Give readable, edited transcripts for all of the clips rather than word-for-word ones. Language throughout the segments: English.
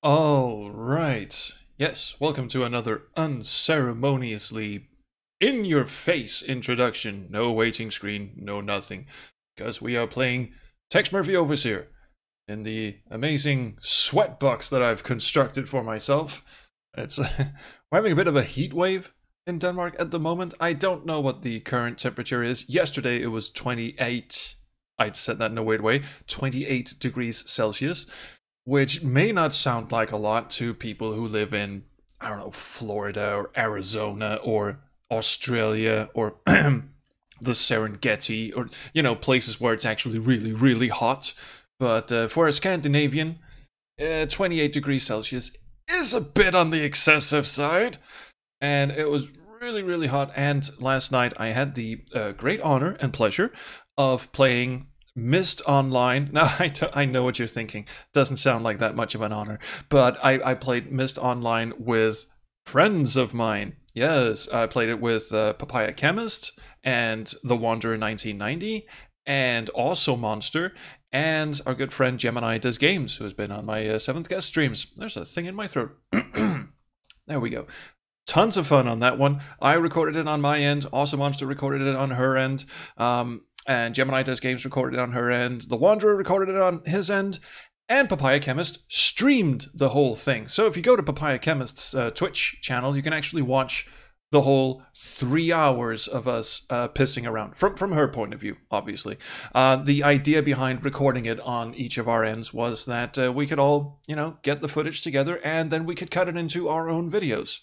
All right. Yes, welcome to another unceremoniously in-your-face introduction. No waiting screen, no nothing. Because we are playing Tex Murphy Overseer in the amazing sweat box that I've constructed for myself. It's we're having a bit of a heat wave in Denmark at the moment. I don't know what the current temperature is. Yesterday it was 28. I'd said that in a weird way. 28 degrees Celsius. Which may not sound like a lot to people who live in, I don't know, Florida or Arizona or Australia or the Serengeti or, you know, places where it's actually really, really hot. But for a Scandinavian, 28 degrees Celsius is a bit on the excessive side. And it was really, really hot. And last night I had the great honor and pleasure of playing Myst Online. Now, I know what you're thinking. Doesn't sound like that much of an honor. But I played Myst Online with friends of mine. Yes, I played it with Papaya Chemist and The Wanderer 1990 and Also Monster and our good friend Gemini Does Games, who has been on my 7th guest streams. There's a thing in my throat. There we go. Tons of fun on that one. I recorded it on my end. Also Monster recorded it on her end. And Gemini Does Games recorded it on her end. The Wanderer recorded it on his end. And Papaya Chemist streamed the whole thing. So if you go to Papaya Chemist's Twitch channel, you can actually watch the whole 3 hours of us pissing around. From her point of view, obviously. The idea behind recording it on each of our ends was that we could all, you know, get the footage together and then we could cut it into our own videos.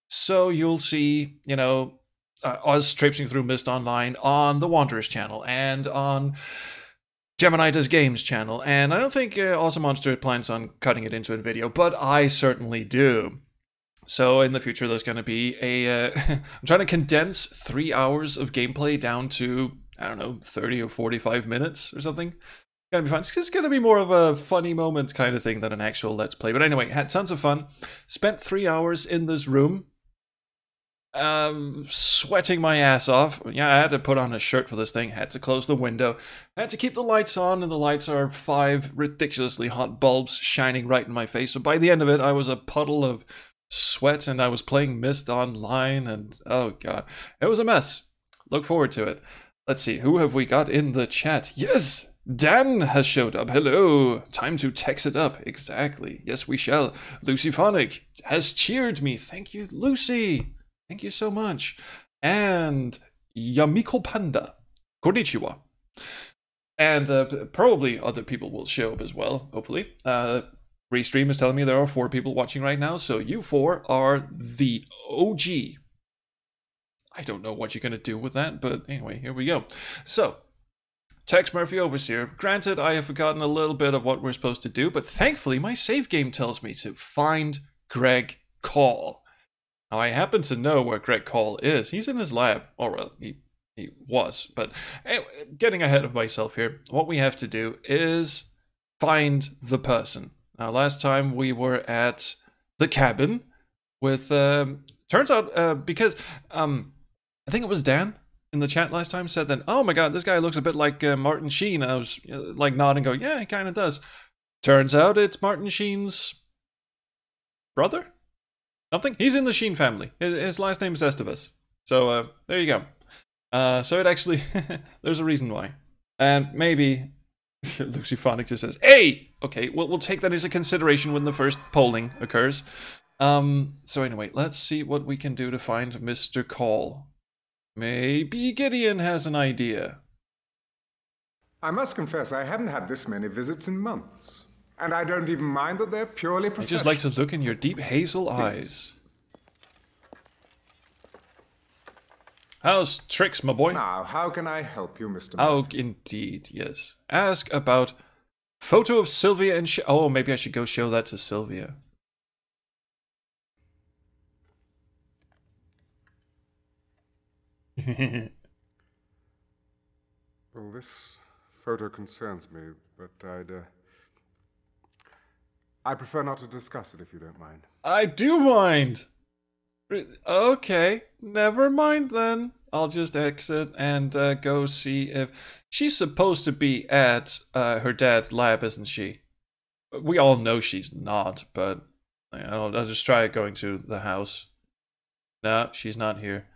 So you'll see, you know, us traipsing through Myst Online on the Wanderer's channel and on Gemini Does Games channel. And I don't think Awesome Monster plans on cutting it into a video, but I certainly do. So in the future, there's going to be a... I'm trying to condense 3 hours of gameplay down to, I don't know, 30 or 45 minutes or something. It's going to be fun. It's going to be more of a funny moment kind of thing than an actual Let's Play. But anyway, had tons of fun. Spent 3 hours in this room. Sweating my ass off. Yeah, I had to put on a shirt for this thing, had to close the window, had to keep the lights on, and the lights are 5 ridiculously hot bulbs shining right in my face. So by the end of it, I was a puddle of sweat, and I was playing Myst Online, and oh god, it was a mess. Look forward to it. Let's see, who have we got in the chat? Yes! Dan has showed up. Hello. Time to text it up. Exactly. Yes, we shall. Lucy Phonic has cheered me. Thank you, Lucy. Thank you so much. And Yamiko Panda. Konnichiwa. And probably other people will show up as well, hopefully. Restream is telling me there are 4 people watching right now, so you 4 are the OG. I don't know what you're going to do with that, but anyway, here we go. So, Tex Murphy Overseer. Granted, I have forgotten a little bit of what we're supposed to do, but thankfully my save game tells me to find Greg Call. Now, I happen to know where Greg Call is. He's in his lab. Or, well, he was. But anyway, getting ahead of myself here, what we have to do is find the person. Now, last time we were at the cabin with... turns out, because I think it was Dan in the chat last time said that, oh my god, this guy looks a bit like Martin Sheen. And I was like nodding going, yeah, he kind of does. Turns out it's Martin Sheen's brother? Something? He's in the Sheen family. His last name is Estevez. So, there you go. So it actually... there's a reason why. And maybe... Lucy Phonic just says, hey! Okay, we'll take that as a consideration when the first polling occurs. So anyway, let's see what we can do to find Mr. Call. Maybe Gideon has an idea. I must confess, I haven't had this many visits in months. And I don't even mind that they're purely professional. I just like to look in your deep hazel eyes. How's tricks, my boy? Now, how can I help you, Mr. Murphy? Oh, indeed, yes. Ask about photo of Sylvia and... oh, maybe I should go show that to Sylvia. Well, this photo concerns me, but I prefer not to discuss it if you don't mind. I do mind! Okay, never mind then. I'll just exit and go see if... She's supposed to be at her dad's lab, isn't she? We all know she's not, but I'll just try going to the house. No, she's not here.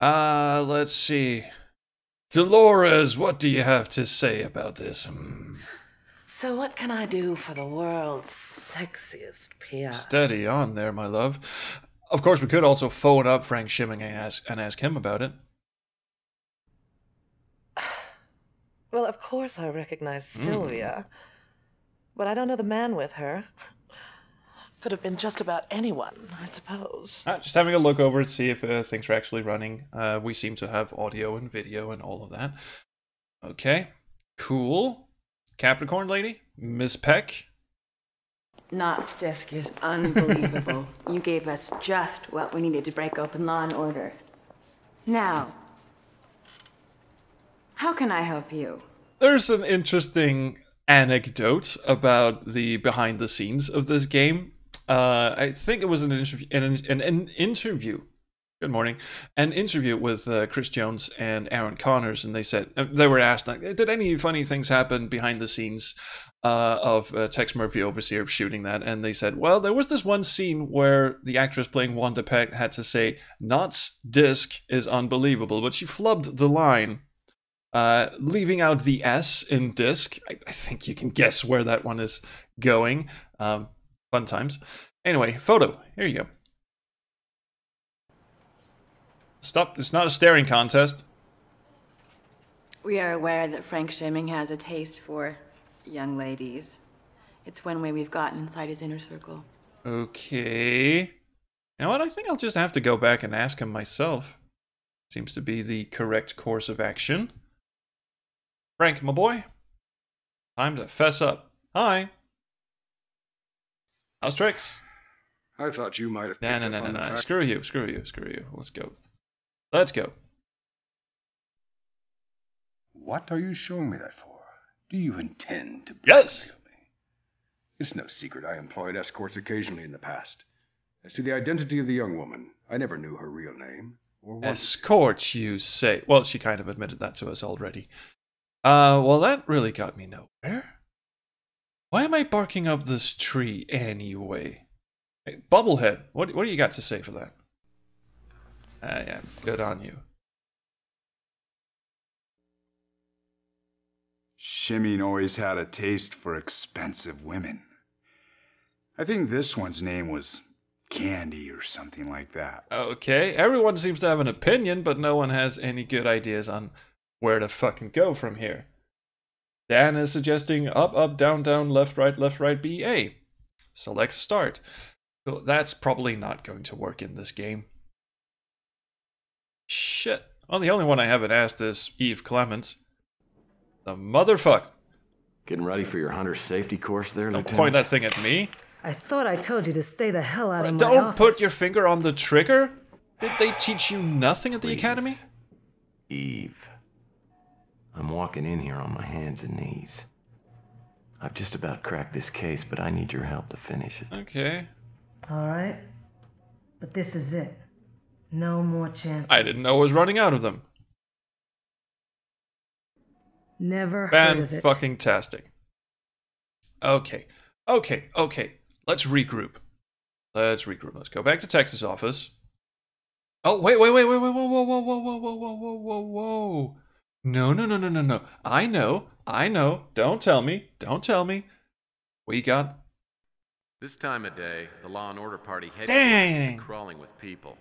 Let's see. Dolores, what do you have to say about this? So what can I do for the world's sexiest PR? Steady on there, my love. Of course, we could also phone up Frank Shimming and ask him about it. Well, of course I recognize Sylvia, but I don't know the man with her. Could have been just about anyone, I suppose. Just having a look over to see if things are actually running. We seem to have audio and video and all of that. Okay, cool. Capricorn lady, Miss Peck. Knott's disc is unbelievable. You gave us just what we needed to break open Law and Order. Now, how can I help you? There's an interesting anecdote about the behind the scenes of this game. I think it was an interview. Good morning. An interview with Chris Jones and Aaron Connors, and they said they were asked, like, did any funny things happen behind the scenes of Tex Murphy overseer shooting that? And they said, well, there was this one scene where the actress playing Wanda Peck had to say, "Knott's disc is unbelievable," but she flubbed the line, leaving out the S in disc. I think you can guess where that one is going. Fun times. Anyway, photo. Here you go. Stop. It's not a staring contest. We are aware that Frank Shimming has a taste for young ladies. It's one way we've gotten inside his inner circle. Okay. You know what? I think I'll just have to go back and ask him myself. Seems to be the correct course of action. Frank, my boy. Time to fess up. Hi. How's tricks? I thought you might have picked up on the fact- Screw you. Let's go. Let's go. What are you showing me that for? Do you intend to Yes! blackmail me? It's no secret I employed escorts occasionally in the past. As to the identity of the young woman, I never knew her real name. Or Escort, you say? Well, she kind of admitted that to us already. Well, that really got me nowhere. Why am I barking up this tree anyway? Hey, Bubblehead, what do you got to say for that? Yeah, good on you. Shimming always had a taste for expensive women. I think this one's name was Candy or something like that. Okay, everyone seems to have an opinion, but no one has any good ideas on where to fucking go from here. Dan is suggesting up, up, down, down, left, right, B, A. Select start. So that's probably not going to work in this game. Shit. Well, the only one I haven't asked is Eve Clements. The motherfuck. Getting ready for your hunter safety course there, Don't Lieutenant? point that thing at me. I thought I told you to stay the hell out of my Don't office. put your finger on the trigger. Did they teach you nothing at the academy? Eve. I'm walking in here on my hands and knees. I've just about cracked this case, but I need your help to finish it. Okay. All right. But this is it. No more chances. I didn't know I was running out of them. Never heard of it. Fan-fucking-tastic. Okay. Let's regroup. Let's go back to Texas office. Oh, wait, whoa. No. I know. Don't tell me. We got... This time of day, the Law and Order party Dang. headquarters is crawling with people.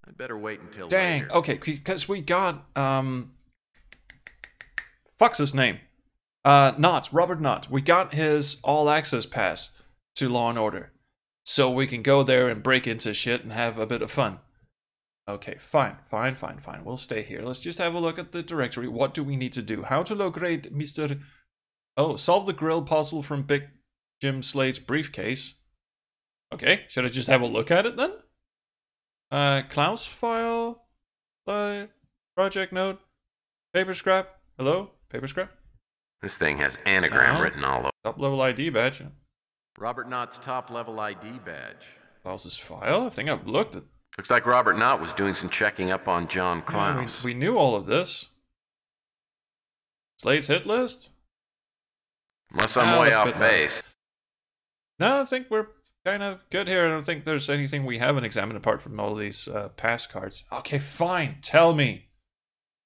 I'd better wait until Dang. later. Okay, because we got, fuck's his name? Robert Knott. We got his all-access pass to Law and Order. So we can go there and break into shit and have a bit of fun. Okay, fine. We'll stay here. Let's just have a look at the directory. What do we need to do? How to locate Mr... Oh, solve the grill puzzle from Big Jim Slade's briefcase. Okay, should I just have a look at it then? Klaus file? Project note? Paper scrap? Hello? Paper scrap? This thing has anagram written all over. Top level ID badge. Robert Knott's top-level ID badge. Klaus's file? I think I've looked at... Looks like Robert Knott was doing some checking up on John Klaus. We knew all of this. Slade's hit list? Unless I'm way that's a off bit base. No, I think we're kind of good here. I don't think there's anything we haven't examined apart from all these pass cards. Okay, fine. Tell me.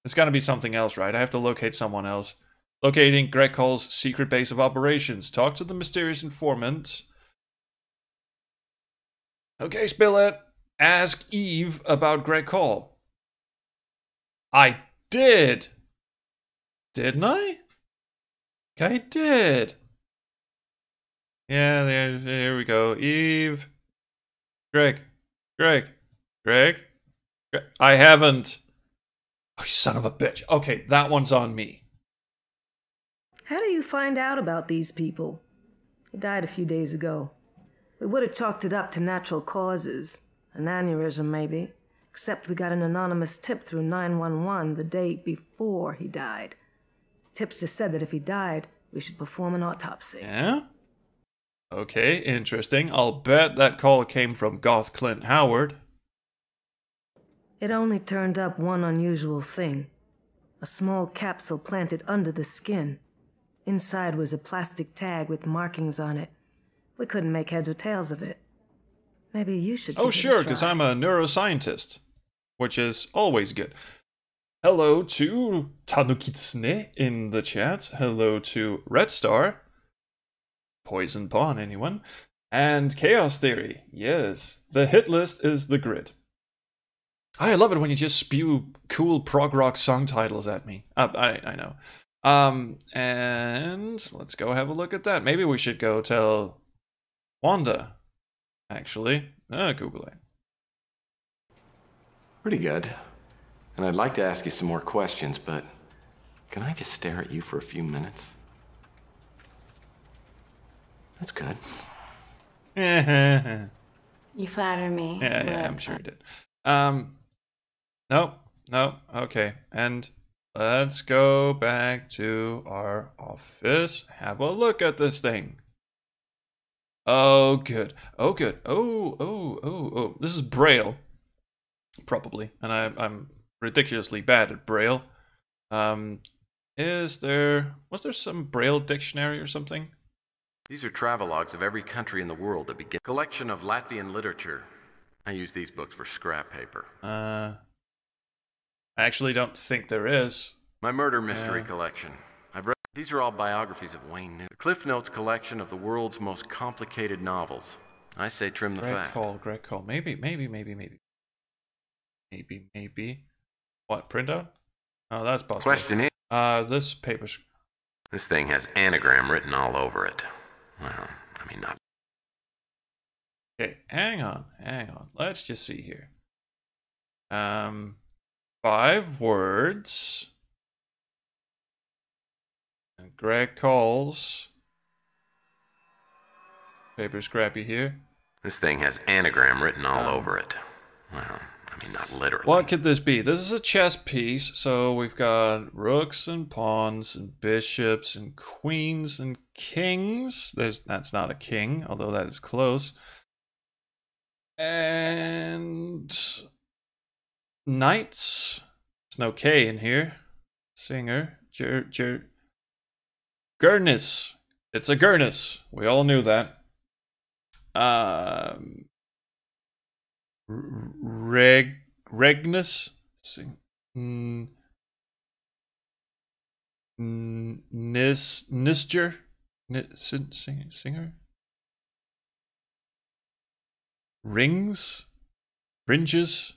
There's got to be something else, right? I have to locate someone else. Locating Greg Cole's secret base of operations. Talk to the mysterious informant. Okay, Spillet. Ask Eve about Greg Cole. I did. Didn't I? I did. Yeah, there we go. Eve. Greg. I haven't. Oh, you son of a bitch. Okay, that one's on me. How do you find out about these people? He died a few days ago. We would have chalked it up to natural causes. An aneurysm, maybe. Except we got an anonymous tip through 911 the day before he died. Tipster said that if he died, we should perform an autopsy. Yeah? Okay, interesting. I'll bet that call came from Goth Clint Howard. It only turned up one unusual thing. A small capsule planted under the skin. Inside was a plastic tag with markings on it. We couldn't make heads or tails of it. Maybe you should give it a sure, try. because I'm a neuroscientist, which is always good. Hello to Tanukitsune in the chat. Hello to Red Star. Poison Pawn, anyone? And Chaos Theory. Yes, the hit list is the grid. I love it when you just spew cool prog rock song titles at me. I know. And let's go have a look at that. Maybe we should go tell Wanda, actually. Google it. Pretty good. And I'd like to ask you some more questions, but can I just stare at you for a few minutes? That's good. You flatter me. Yeah, I'm sure you did. Nope, okay. And let's go back to our office. Have a look at this thing. Oh, good. Oh, this is Braille. Probably. And I'm ridiculously bad at Braille. Was there some Braille dictionary or something? These are travelogues of every country in the world that begin. Collection of Latvian literature. I use these books for scrap paper. I actually don't think there is. My murder mystery collection. I've read. These are all biographies of Wayne Newton. Cliff Notes collection of the world's most complicated novels. I say trim the fat. Greg Cole. Maybe. What, printout? Oh, that's possible. Question is. This paper's... This thing has anagram written all over it. Well, I mean, not... Okay, hang on. Let's just see here. 5 words. And Greg Cole's. Paper scrappy here. This thing has anagram written all over it. Well, I mean, not literally. What could this be? This is a chess piece, so we've got rooks and pawns and bishops and queens and kings. That's not a king, although that is close. And knights. There's no K in here. Singer. Gurnus. It's a Gurnus. We all knew that. Regnus. Nisger. Singer. Rings. Ringes.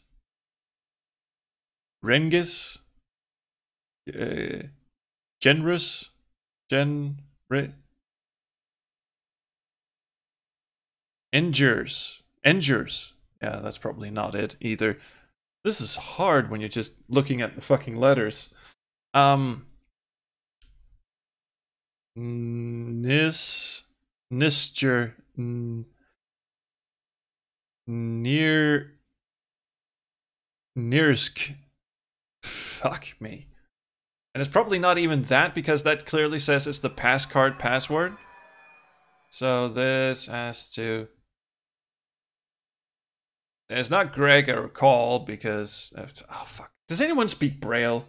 Rengis. Generous. Engers. Yeah, that's probably not it either. This is hard when you're just looking at the fucking letters. Nisger. Nirsk. Fuck me. And it's probably not even that, because that clearly says it's the passcard password. So this has to... It's not Greg or Call, because... Oh, fuck. Does anyone speak Braille?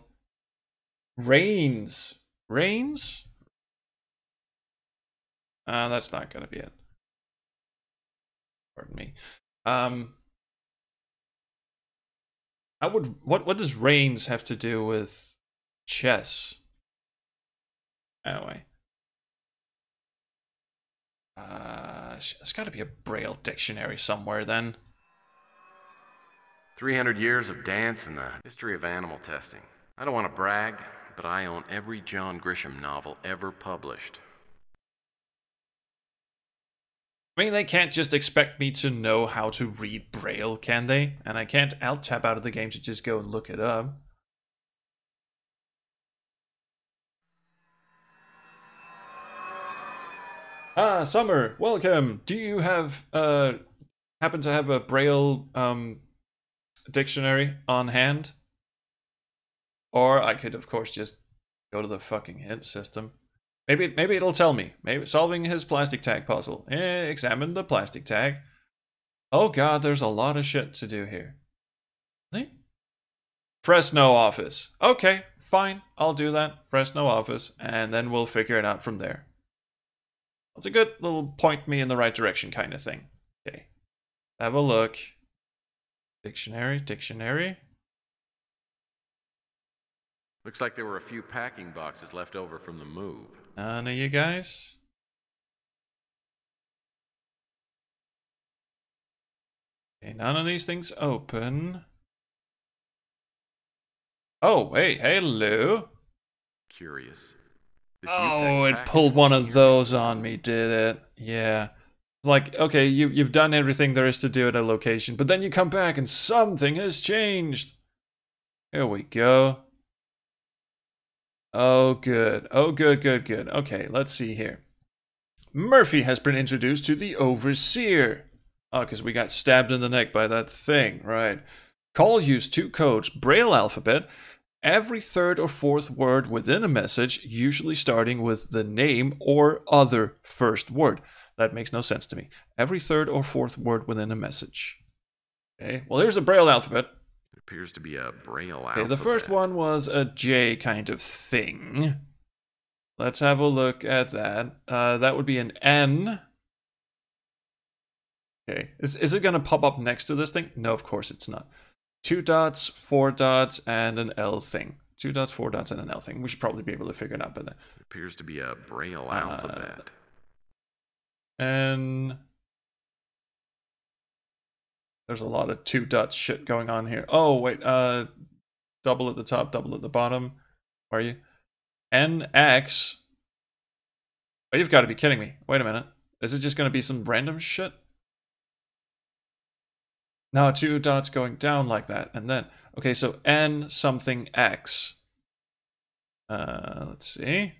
Reigns. That's not gonna be it. Pardon me. What does Reigns have to do with chess? Anyway. There's got to be a Braille dictionary somewhere then. 300 years of dance and the history of animal testing. I don't want to brag, but I own every John Grisham novel ever published. I mean, they can't just expect me to know how to read Braille, can they? And I can't alt-tab out of the game to just go and look it up. Ah, Summer, welcome. Do you have, happen to have a Braille, dictionary on hand? Or I could, of course, just go to the fucking hint system. Maybe it'll tell me. Maybe solving his plastic tag puzzle. Examine the plastic tag. Oh god, there's a lot of shit to do here. Really? Fresno office. Okay, fine. I'll do that. Fresno office. And then we'll figure it out from there. That's a good little point me in the right direction kind of thing. Okay. Have a look. Dictionary. Looks like there were a few packing boxes left over from the move. None of you guys? Okay, none of these things open. Oh, wait, hello. Curious. Oh, it pulled one of those on me, did it? Yeah. Like, okay, you've done everything there is to do at a location, but then you come back and something has changed. Here we go. Oh, good. Oh, good. Okay, let's see here. Murphy has been introduced to the Overseer. Oh, because we got stabbed in the neck by that thing, right. Call used 2 codes, Braille alphabet, every 3rd or 4th word within a message, usually starting with the name or other first word. That makes no sense to me. Every 3rd or 4th word within a message. Okay, well, here's a Braille alphabet. It appears to be a Braille alphabet. Okay, the first one was a J kind of thing. Let's have a look at that. That would be an N. Okay, is it going to pop up next to this thing? No, of course it's not. 2 dots, 4 dots, and an L thing. 2 dots, 4 dots, and an L thing. We should probably be able to figure it out by then. It appears to be a Braille alphabet. And there's a lot of 2 dots shit going on here. Oh, wait, double at the top, double at the bottom. Where are you? NX. Oh, you've got to be kidding me. Wait a minute. Is it just going to be some random shit? No, 2 dots going down like that. And then, okay, so N something X. Let's see.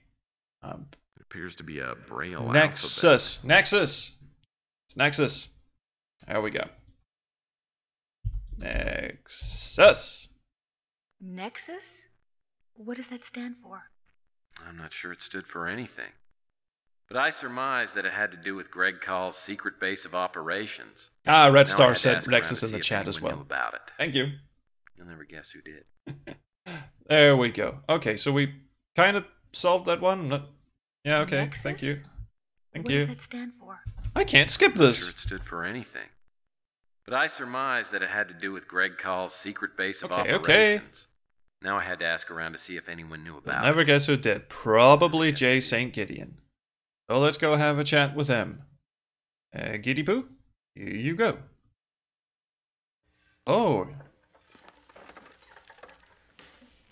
It appears to be a Braille Nexus. alphabet. Nexus. It's Nexus. There we go. Nexus. Nexus? What does that stand for? I'm not sure it stood for anything. But I surmised that it had to do with Greg Call's secret base of operations. Ah, Red Now I Star had to said ask Nexus around in to the see if chat as anyone well. knew about it. Thank you. You'll never guess who did. There we go. Okay, so we kind of solved that one. Yeah, okay. Nexus? Thank you. Thank What you. does that stand for? I can't skip I'm not this. sure it stood for anything. But I surmised that it had to do with Greg Call's secret base of Okay. operations. Now I had to ask around to see if anyone knew You'll about never it. guess who did. Probably J. St. Gideon. So let's go have a chat with him. Giddy Poo, here you go. Oh.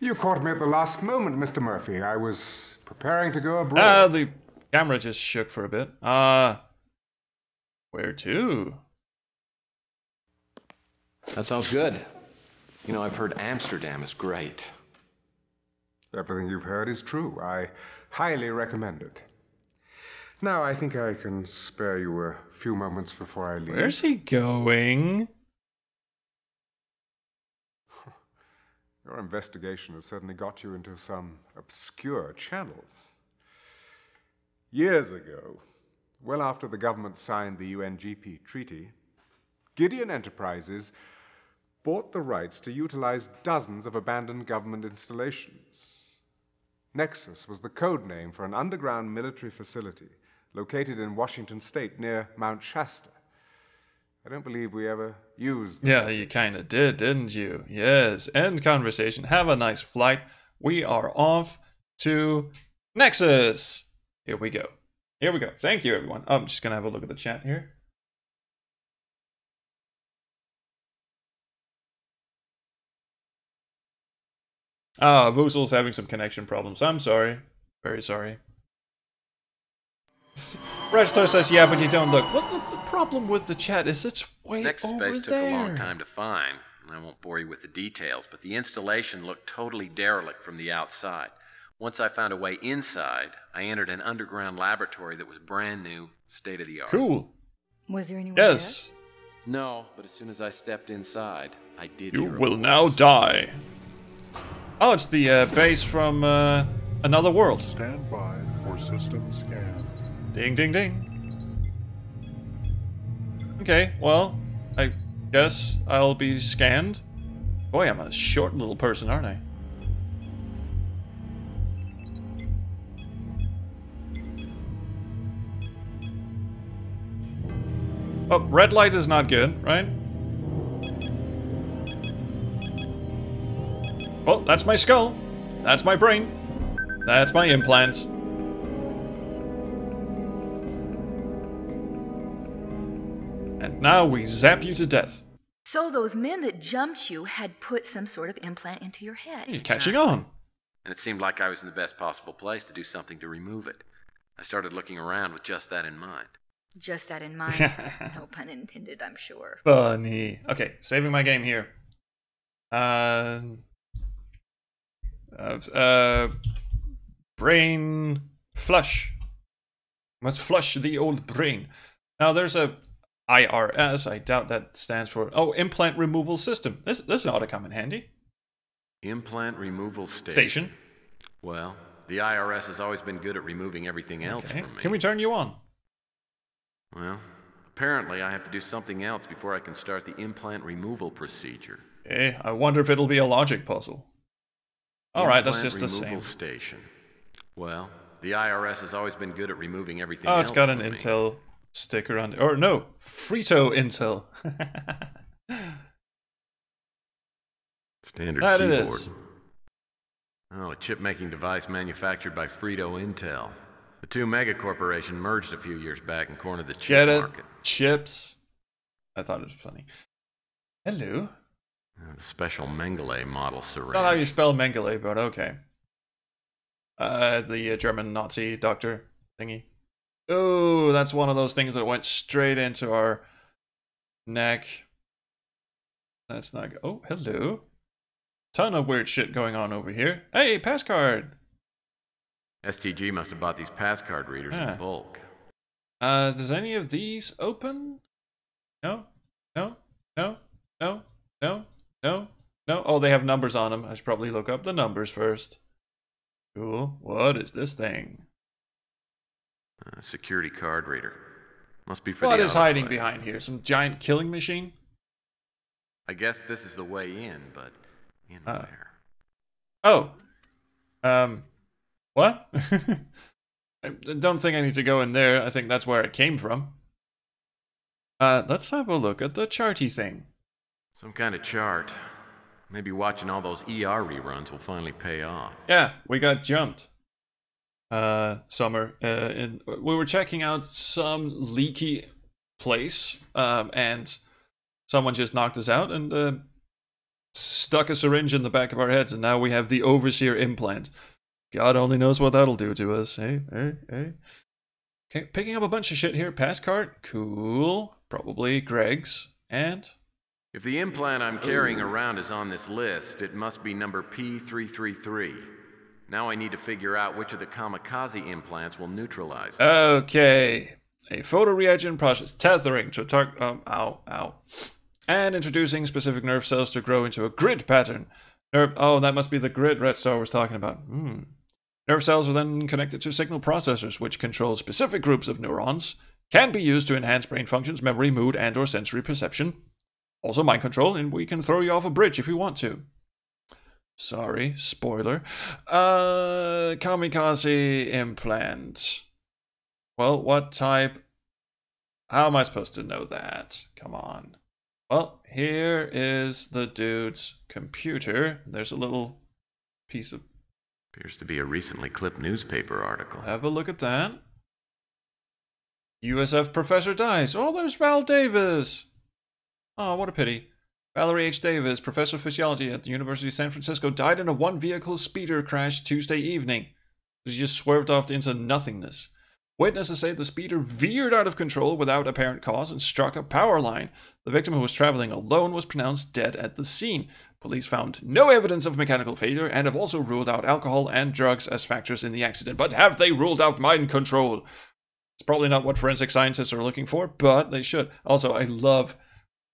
You caught me at the last moment, Mr. Murphy. I was preparing to go abroad. The camera just shook for a bit. Where to? That sounds good. You know, I've heard Amsterdam is great. Everything you've heard is true. I highly recommend it. Now, I think I can spare you a few moments before I leave. Where's he going? Your investigation has certainly got you into some obscure channels. Years ago, well after the government signed the UNGP treaty, Gideon Enterprises bought the rights to utilize dozens of abandoned government installations. Nexus was the code name for an underground military facility located in Washington state near Mount Shasta. I don't believe we ever used them. Yeah, you kind of did, didn't you? Yes. End conversation. Have a nice flight. We are off to Nexus. Here we go. Here we go. Thank you, everyone. I'm just going to have a look at the chat here. Ah, Voosel's having some connection problems. I'm sorry. Very sorry. Redstar says, yeah, but you don't look. What the problem with the chat is it's way Nexus over base there. took a long time to find. I won't bore you with the details, but the installation looked totally derelict from the outside. Once I found a way inside, I entered an underground laboratory that was brand new, state-of-the-art. Cool. Was there anyone Yes. No, but as soon as I stepped inside, I did You hear a will voice. now die. Oh, it's the base from another world. Stand by for system scan. Ding, ding, ding. Okay, well, I guess I'll be scanned. Boy, I'm a short little person, aren't I? Oh, red light is not good, right? Well, that's my skull. That's my brain. That's my implant. And now we zap you to death. So those men that jumped you had put some sort of implant into your head. You're catching on. And it seemed like I was in the best possible place to do something to remove it. I started looking around with just that in mind. Just that in mind. No pun intended, I'm sure. Funny. Okay, saving my game here. Brain flush. Must flush the old brain. Now there's a IRS. I doubt that stands for... Oh, implant removal system. This ought to come in handy. Implant removal Station. Well, the IRS has always been good at removing everything else from me. Can we turn you on? Well, apparently I have to do something else before I can start the implant removal procedure. I wonder if it'll be a logic puzzle. Alright, that's just the removal same. Station. Well, the IRS has always been good at removing everything Oh, else it's got an from me. Intel sticker on it. Or no, Frito Intel. Standard That it keyboard. is. Oh, a chip-making device manufactured by Frito Intel. The two megacorporation merged a few years back and cornered the chip Get it? market. Chips. I thought it was funny. Hello. The special Mengele model syringe. Not how you spell Mengele, but okay. The German Nazi doctor thingy. Oh, that's one of those things that went straight into our neck. That's not good. Oh, hello. Ton of weird shit going on over here. Hey, pass card. STG must have bought these pass card readers in bulk. Does any of these open? No, no, no, no, no, no, no. Oh, they have numbers on them. I should probably look up the numbers first. Cool. What is this thing? Security card reader. Must be for What the is hiding autoplay. behind here? Some giant killing machine? I guess this is the way in, but in where? Oh. What? I don't think I need to go in there. I think that's where it came from. Let's have a look at the charty thing. Some kind of chart. Maybe watching all those ER reruns will finally pay off. Yeah, we got jumped. Summer. We were checking out some leaky place, and someone just knocked us out and stuck a syringe in the back of our heads, and now we have the overseer implant. God only knows what that'll do to us. Hey. Okay, picking up a bunch of shit here. Pass card. Cool. Probably Greg's. And... If the implant I'm carrying around is on this list, it must be number P333. Now I need to figure out which of the kamikaze implants will neutralize it. Okay. A photoreagent process. Tethering to target... ow. And introducing specific nerve cells to grow into a grid pattern. Oh, that must be the grid Red Star was talking about. Nerve cells are then connected to signal processors, which control specific groups of neurons, can be used to enhance brain functions, memory, mood, and or sensory perception. Also mind control, and we can throw you off a bridge if we want to. Sorry, spoiler. Kamikaze implant. Well, what type How am I supposed to know that? Come on. Well, here is the dude's computer. There's a little piece of... Appears to be a recently clipped newspaper article. Have a look at that. USF professor dies. Oh, there's Val Davis. Oh, what a pity. Valerie H. Davis, professor of physiology at the University of San Francisco, died in a one-vehicle speeder crash Tuesday evening. She just swerved off into nothingness. Witnesses say the speeder veered out of control without apparent cause and struck a power line. The victim, who was traveling alone, was pronounced dead at the scene. Police found no evidence of mechanical failure and have also ruled out alcohol and drugs as factors in the accident. But have they ruled out mind control? It's probably not what forensic scientists are looking for, but they should. Also, I love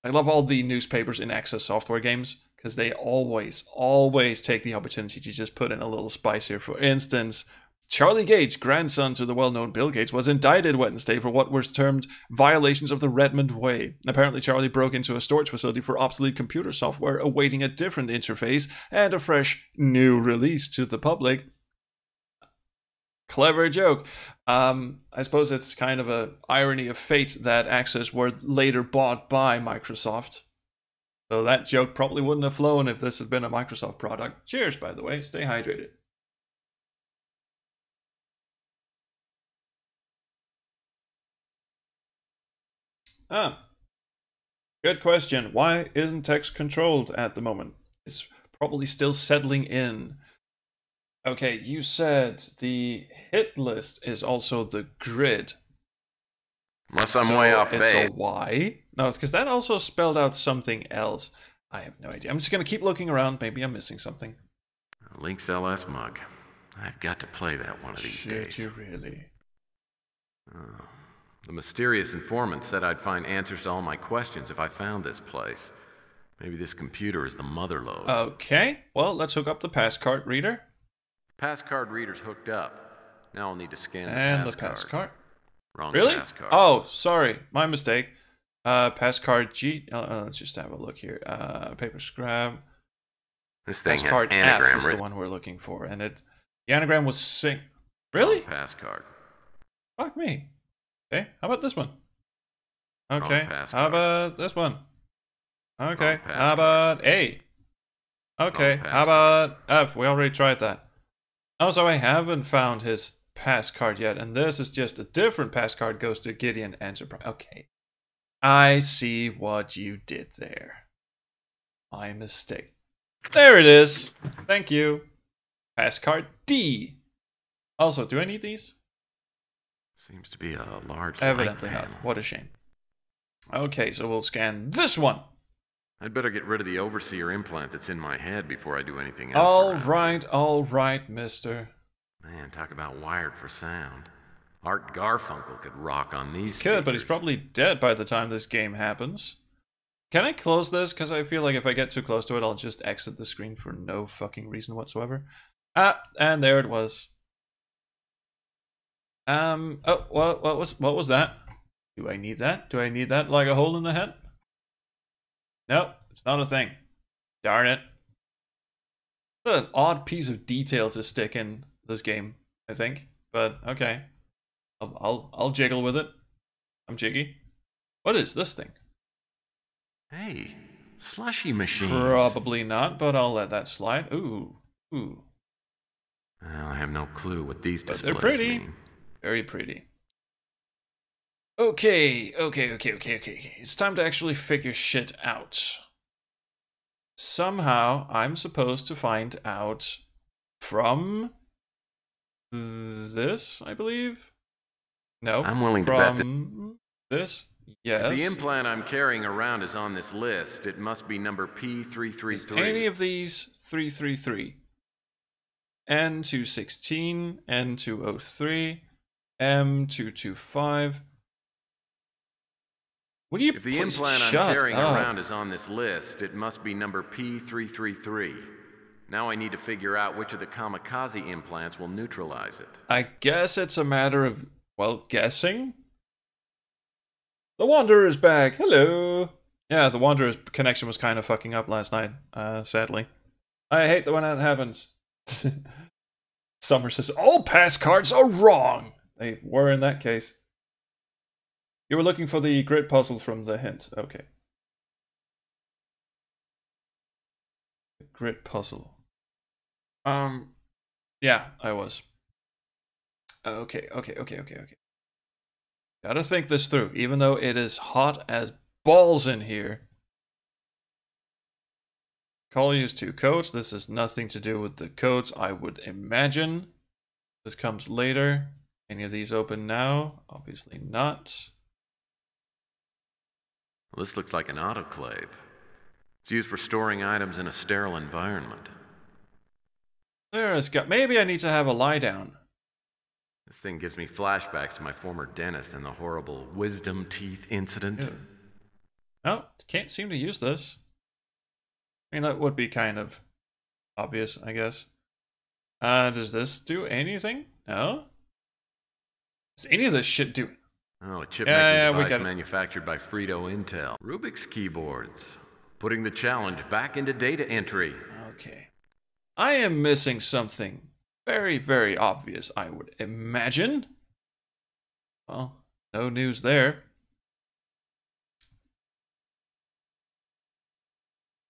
all the newspapers in Access software games, because they always take the opportunity to just put in a little spice here. For instance, Charlie Gates, grandson to the well-known Bill Gates, was indicted Wednesday for what were termed violations of the Redmond Way. Apparently, Charlie broke into a storage facility for obsolete computer software, awaiting a different interface and a fresh new release to the public. Clever joke. I suppose it's kind of a irony of fate that Access were later bought by Microsoft. So that joke probably wouldn't have flown if this had been a Microsoft product. Cheers, by the way. Stay hydrated. Good question. Why isn't text controlled at the moment? It's probably still settling in. Okay, you said the hit list is also the grid. Unless I'm way off base. It's a Y? No, it's because that also spelled out something else. I have no idea. I'm just going to keep looking around. Maybe I'm missing something. Link's LS mug. I've got to play that one of these days. Should you really? Oh. The mysterious informant said I'd find answers to all my questions if I found this place. Maybe this computer is the mother lode. Okay, well, let's hook up the passcard reader. Passcard reader's hooked up. Now I'll need to scan the passcard. Wrong really? Passcard. Oh, sorry, my mistake. Passcard G. Let's just have a look here. Paper scrab. This thing passcard has anagram F is the one we're looking for, and the anagram was sync. Really? Wrong passcard. Fuck me. Okay, how about this one? Okay, how about this one? Okay, how about A? Okay, how about F? We already tried that. Also, I haven't found his passcard yet, and this is just a different passcard goes to Gideon Enterprise. Okay, I see what you did there. My mistake. There it is. Thank you. Passcard D. Also, do I need these? Seems to be a large Evidently light not. panel. What a shame. Okay, so we'll scan this one. I'd better get rid of the overseer implant that's in my head before I do anything else. All right, mister. Man, talk about wired for sound. Art Garfunkel could rock on these Could, but he's probably dead by the time this game happens. Can I close this? Because I feel like if I get too close to it, I'll just exit the screen for no fucking reason whatsoever. And there it was. Oh, what was that? Do I need that? Do I need that like a hole in the head? Nope, it's not a thing. Darn it. It's an odd piece of detail to stick in this game, I think. But okay. I'll jiggle with it. I'm jiggy. What is this thing? Hey, slushy machines. Probably not, but I'll let that slide. Ooh. Well, I have no clue what these displays they're pretty. mean. Very pretty. Okay. It's time to actually figure shit out. Somehow, I'm supposed to find out from this, I believe? No. I'm willing to bet this? Yes. If the implant I'm carrying around is on this list, it must be number P333. Is any of these 333? N216, N203, M225. Will you If the implant I'm carrying around is on this list, it must be number P333. Now I need to figure out which of the kamikaze implants will neutralize it. I guess it's a matter of, well, guessing? The Wanderer's back. Hello. Yeah, the Wanderer's connection was kind of fucking up last night, sadly. I hate when that happens. Summer says, all pass cards are wrong. They were in that case. You were looking for the grid puzzle from the hint. Okay. The grid puzzle. Yeah, I was. Okay. Gotta think this through, even though it is hot as balls in here. Call use 2 codes. This has nothing to do with the codes, I would imagine. This comes later. Any of these open now? Obviously not. Well, this looks like an autoclave. It's used for storing items in a sterile environment. Maybe I need to have a lie down. This thing gives me flashbacks to my former dentist and the horrible wisdom teeth incident. Ew. No, can't seem to use this. I mean, that would be kind of obvious, I guess. Does this do anything? No? Does any of this shit do it? Oh, a chip-making device manufactured by Frito Intel. Rubik's keyboards. Putting the challenge back into data entry. Okay. I am missing something very, very obvious, I would imagine. Well, no news there.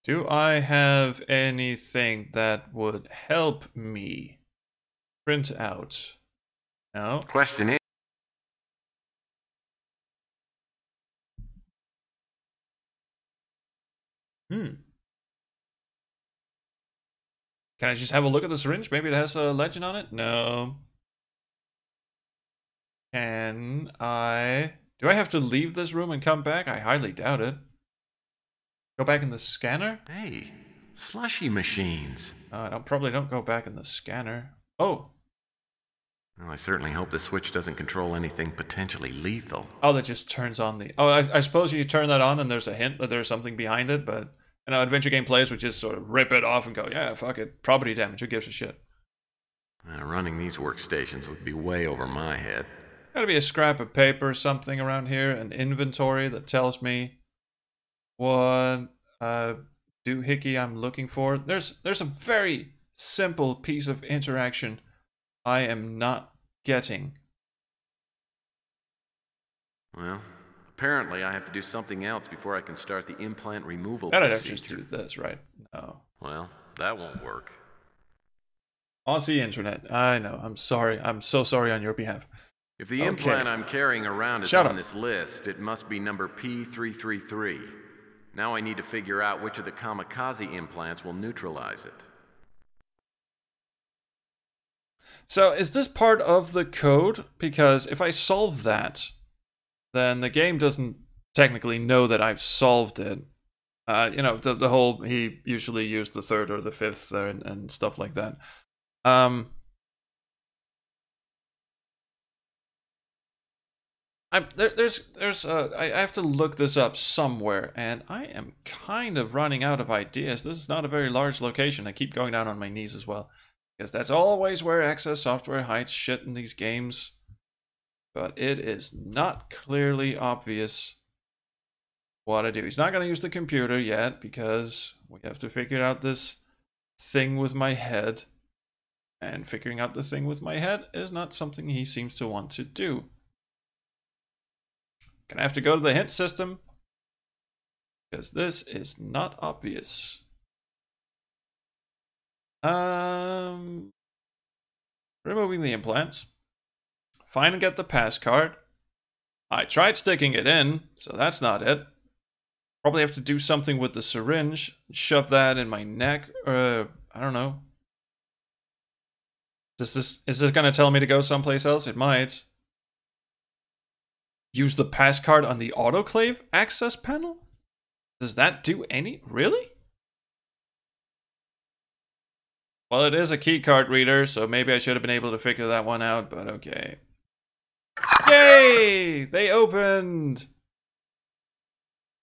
Do I have anything that would help me print out? No. Question is. Can I just have a look at the syringe? Maybe it has a legend on it? No. Can I... Do I have to leave this room and come back? I highly doubt it. Go back in the scanner? Hey, slushy machines. I probably don't go back in the scanner. Oh. Well, I certainly hope the switch doesn't control anything potentially lethal. Oh, that just turns on the... Oh, I suppose you turn that on and there's a hint that there's something behind it, but... You know, adventure game players would just sort of rip it off and go, yeah, fuck it. Property damage, who gives a shit? Running these workstations would be way over my head. Gotta be a scrap of paper or something around here, an inventory that tells me what doohickey I'm looking for. There's a very simple piece of interaction I am not getting. Well, apparently I have to do something else before I can start the implant removal I'd procedure. just do this, right? No. Well, that won't work. Aussie internet. I know. I'm sorry. I'm so sorry on your behalf. If the implant I'm carrying around is on this list, it must be number P333. Now I need to figure out which of the kamikaze implants will neutralize it. So is this part of the code? Because if I solve that, then the game doesn't technically know that I've solved it. You know, the whole, he usually used the third or the fifth and stuff like that. I have to look this up somewhere, and I am kind of running out of ideas. This is not a very large location. I keep going down on my knees as well, because that's always where Access Software hides shit in these games. But it is not clearly obvious what I do. He's not going to use the computer yet, because we have to figure out this thing with my head. And figuring out the thing with my head is not something he seems to want to do. Gonna have to go to the hint system, because this is not obvious. Removing the implants. Find and get the pass card. I tried sticking it in, so that's not it. Probably have to do something with the syringe. Shove that in my neck, or I don't know. Is this gonna tell me to go someplace else? It might. Use the pass card on the autoclave access panel? Does that do any? Really? Well, it is a keycard reader, so maybe I should have been able to figure that one out, but okay. Yay! They opened!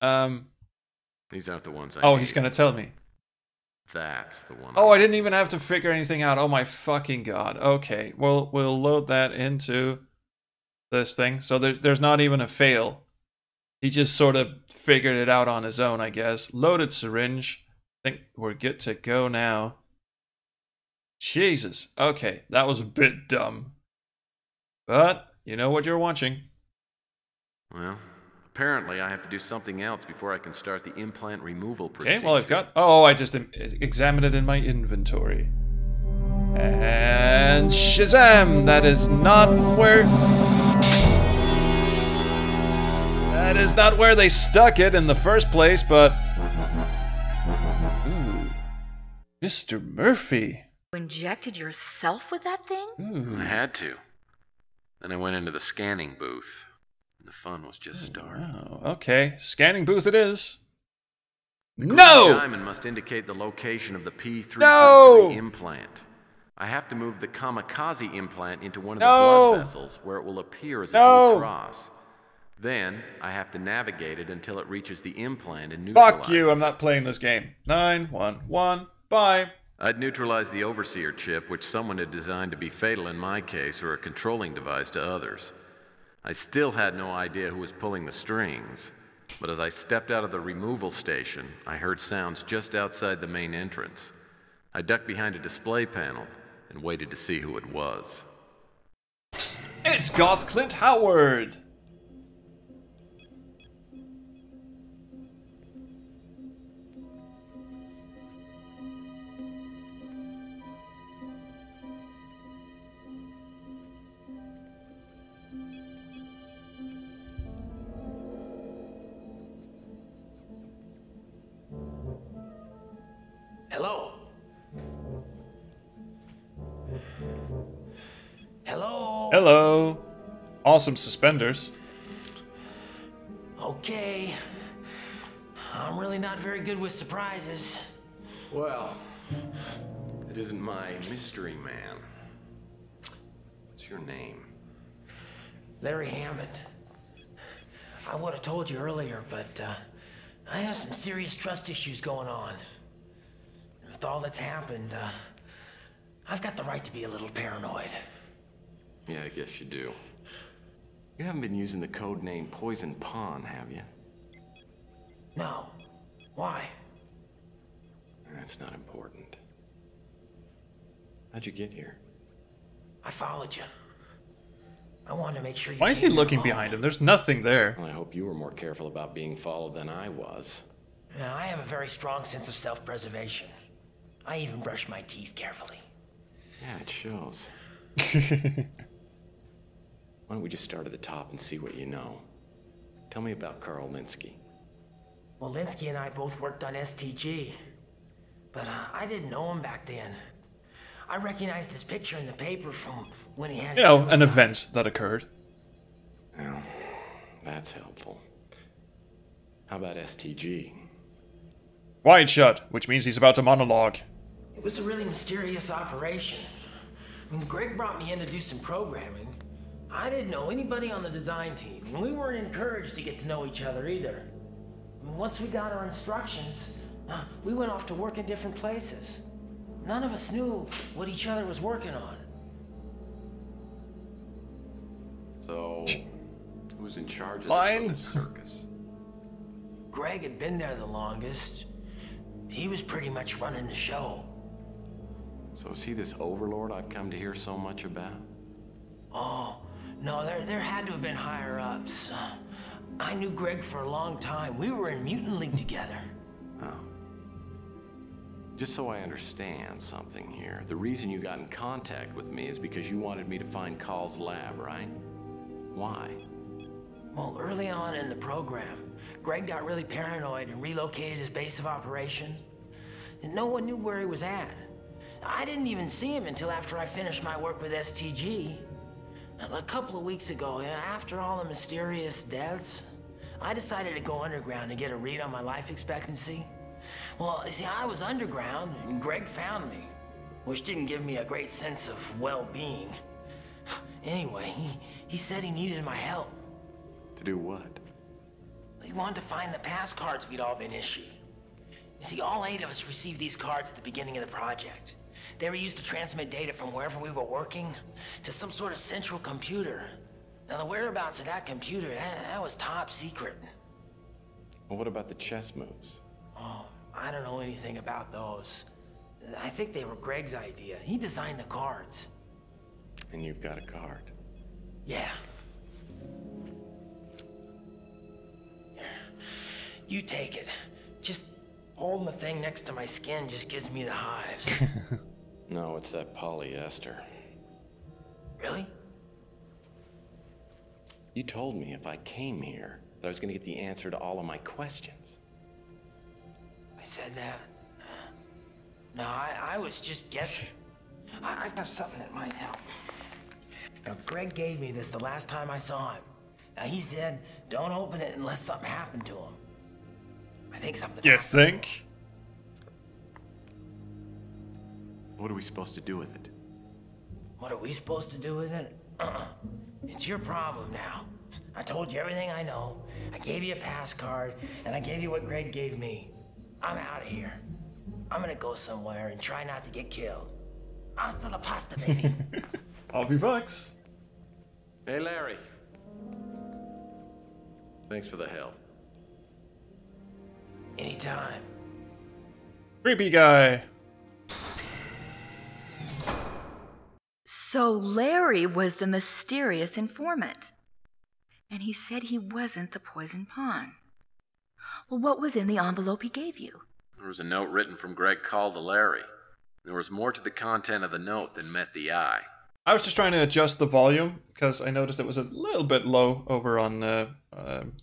These aren't the ones I need. He's gonna tell me. That's the one. Oh, I didn't even have to figure anything out. Oh my fucking god. Okay, well, we'll load that into this thing. So there's not even a fail. He just sort of figured it out on his own, I guess. Loaded syringe. I think we're good to go now. Jesus. Okay, that was a bit dumb. But you know what you're watching. Well, Apparently, I have to do something else before I can start the implant removal procedure. Okay, well I've got... Oh, I just examined it in my inventory. And Shazam! That is not where... That is not where they stuck it in the first place, but... Ooh. Mr. Murphy. You injected yourself with that thing? Ooh. I had to. Then I went into the scanning booth. And the fun was just starting. Wow. Okay, scanning booth it is. The No! diamond must indicate the location of the P333 No! implant. I have to move the kamikaze implant into one of the No! blood vessels where it will appear as a No! blue cross. Then, I have to navigate it until it reaches the implant and neutralizes. Fuck you, I'm not playing this game. 911, bye. I'd neutralized the overseer chip, which someone had designed to be fatal in my case or a controlling device to others. I still had no idea who was pulling the strings, but as I stepped out of the removal station, I heard sounds just outside the main entrance. I ducked behind a display panel and waited to see who it was. It's Goth Clint Howard! Hello? Hello? Hello. Awesome suspenders. Okay. I'm really not very good with surprises. Well, it isn't my mystery man. What's your name? Larry Hammond. I would have told you earlier, but I have some serious trust issues going on. With all that's happened, I've got the right to be a little paranoid. Yeah, I guess you do. You haven't been using the code name Poison Pawn, have you? No. Why? That's not important. How'd you get here? I followed you. I wanted to make sure you Why is he came here looking alone. behind him? There's nothing there. Well, I hope you were more careful about being followed than I was. Now, I have a very strong sense of self-preservation. I even brush my teeth carefully. Yeah, it shows. Why don't we just start at the top and see what you know? Tell me about Carl Linsky. Well, Linsky and I both worked on STG. But I didn't know him back then. I recognized his picture in the paper from when he had You know, his an suicide. event that occurred. Well, that's helpful. How about STG? Wide shut, which means he's about to monologue. It was a really mysterious operation. When Greg brought me in to do some programming, I didn't know anybody on the design team, and we weren't encouraged to get to know each other either. And once we got our instructions, we went off to work in different places. None of us knew what each other was working on. So, who's in charge of Line. this circus? Greg had been there the longest. He was pretty much running the show. So is he this overlord I've come to hear so much about? Oh, no, there had to have been higher-ups. I knew Greg for a long time. We were in Mutant League together. Oh. Just so I understand something here, the reason you got in contact with me is because you wanted me to find Carl's lab, right? Why? Well, early on in the program, Greg got really paranoid and relocated his base of operation. And no one knew where he was at. I didn't even see him until after I finished my work with STG. A couple of weeks ago, after all the mysterious deaths, I decided to go underground and get a read on my life expectancy. Well, you see, I was underground, and Greg found me, which didn't give me a great sense of well-being. Anyway, he said he needed my help. To do what? He wanted to find the pass cards we'd all been issued. You see, all 8 of us received these cards at the beginning of the project. They were used to transmit data from wherever we were working to some sort of central computer. Now, the whereabouts of that computer, that was top secret. Well, what about the chess moves? Oh, I don't know anything about those. I think they were Greg's idea. He designed the cards. And you've got a card. Yeah. You take it. Just holding the thing next to my skin just gives me the hives. No, it's that polyester. Really? You told me if I came here that I was going to get the answer to all of my questions. I said that? No, I was just guessing. I've got something that might help. Now, Greg gave me this the last time I saw him. Now, he said, don't open it unless something happened to him. I think something You happened. think? What are we supposed to do with it? What are we supposed to do with it? It's your problem now. I told you everything I know. I gave you a pass card, and I gave you what Greg gave me. I'm out of here. I'm gonna go somewhere and try not to get killed. Hasta la pasta, baby. I'll be bucks. Hey, Larry. Thanks for the help. Anytime. Creepy guy. So Larry was the mysterious informant. And he said he wasn't the poison pawn. Well, what was in the envelope he gave you? There was a note written from Greg Call to Larry. There was more to the content of the note than met the eye. I was just trying to adjust the volume because I noticed it was a little bit low over on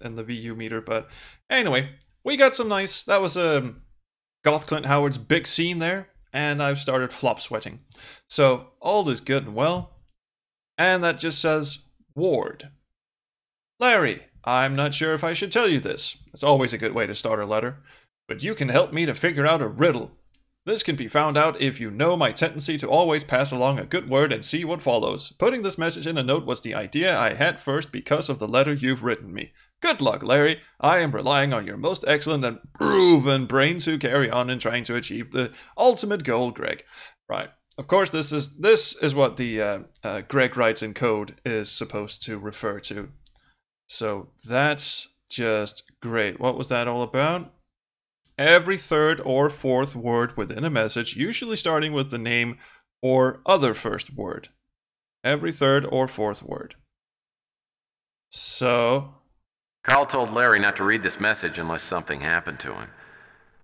in the VU meter. But anyway, we got some nice. That was Goth Clint Howard's big scene there, and I've started flop sweating. So all is good and well. And that just says Ward. Larry, I'm not sure if I should tell you this. It's always a good way to start a letter. But you can help me to figure out a riddle. This can be found out if you know my tendency to always pass along a good word and see what follows. Putting this message in a note was the idea I had first because of the letter you've written me. Good luck, Larry. I am relying on your most excellent and proven brain to carry on in trying to achieve the ultimate goal, Greg. Right. Of course, this is what the Greg writes in code is supposed to refer to. So that's just great. What was that all about? Every third or fourth word within a message, usually starting with the name or other first word. Every third or fourth word. So... Call told Larry not to read this message unless something happened to him.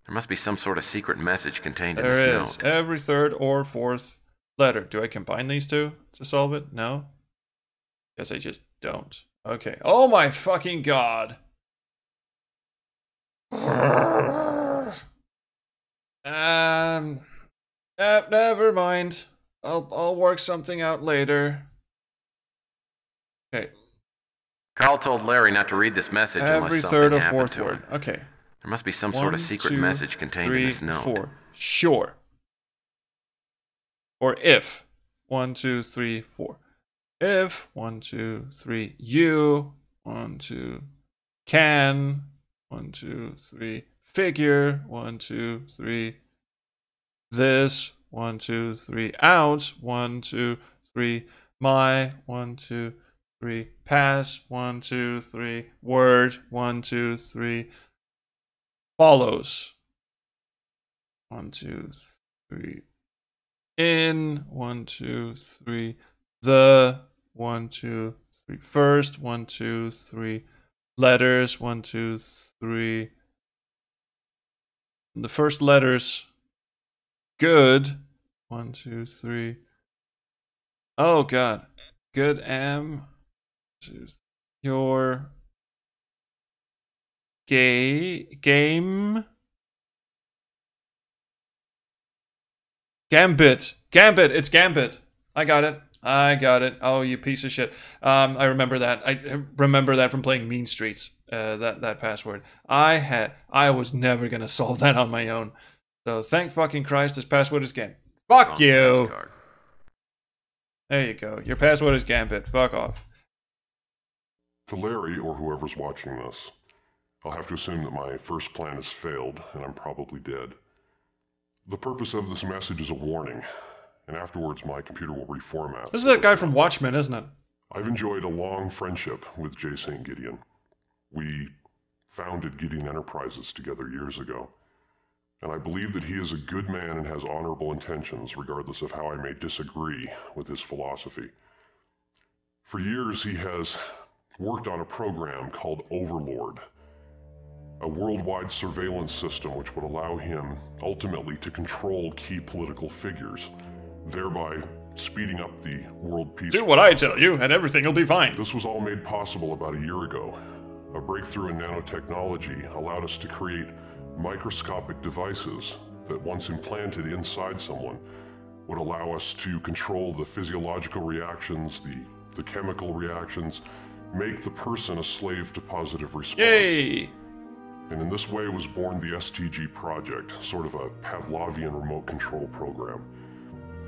There must be some sort of secret message contained in this there note. is. Every third or fourth letter. Do I combine these two to solve it? No? Guess I just don't. Okay. Oh my fucking god! Never mind. I'll work something out later. Okay. Call told Larry not to read this message Every unless third something or happened fourth to word. him. Okay. There must be some sort of secret 1, 2, message contained 3, in this note. 4. Sure. Or if. 1, 2, 3, 4. If 1, 2, 3, you 1, 2, can 1, 2, 3, figure 1, 2, 3, this 1, 2, 3, out 1, 2, 3, my 1, 2, 3, pass 1, 2, 3, word 1, 2, 3, follows 1, 2, 3, in 1, 2, 3, the 1, 2, 3, first 1, 2, 3, letters 1, 2, 3. The first letters good 1, 2, 3. Oh god. Good am your game Gambit. It's Gambit. I got it. Oh, you piece of shit. I remember that. I remember that from playing Mean Streets. That password. I was never gonna solve that on my own. So thank fucking Christ, this password is Gambit. Fuck you. There you go. Your password is Gambit. Fuck off. To Larry, or whoever's watching this, I'll have to assume that my first plan has failed, and I'm probably dead. The purpose of this message is a warning, and afterwards my computer will reformat. This is that guy from Watchmen, isn't it? I've enjoyed a long friendship with J. St. Gideon. We founded Gideon Enterprises together years ago, and I believe that he is a good man and has honorable intentions, regardless of how I may disagree with his philosophy. For years he has worked on a program called Overlord, a worldwide surveillance system which would allow him ultimately to control key political figures, thereby speeding up the world peace. Do what I tell you, and everything will be fine. This was all made possible about a year ago. A breakthrough in nanotechnology allowed us to create microscopic devices that, once implanted inside someone, would allow us to control the physiological reactions, the chemical reactions, make the person a slave to positive response. Yay! And in this way was born the STG project, sort of a Pavlovian remote control program.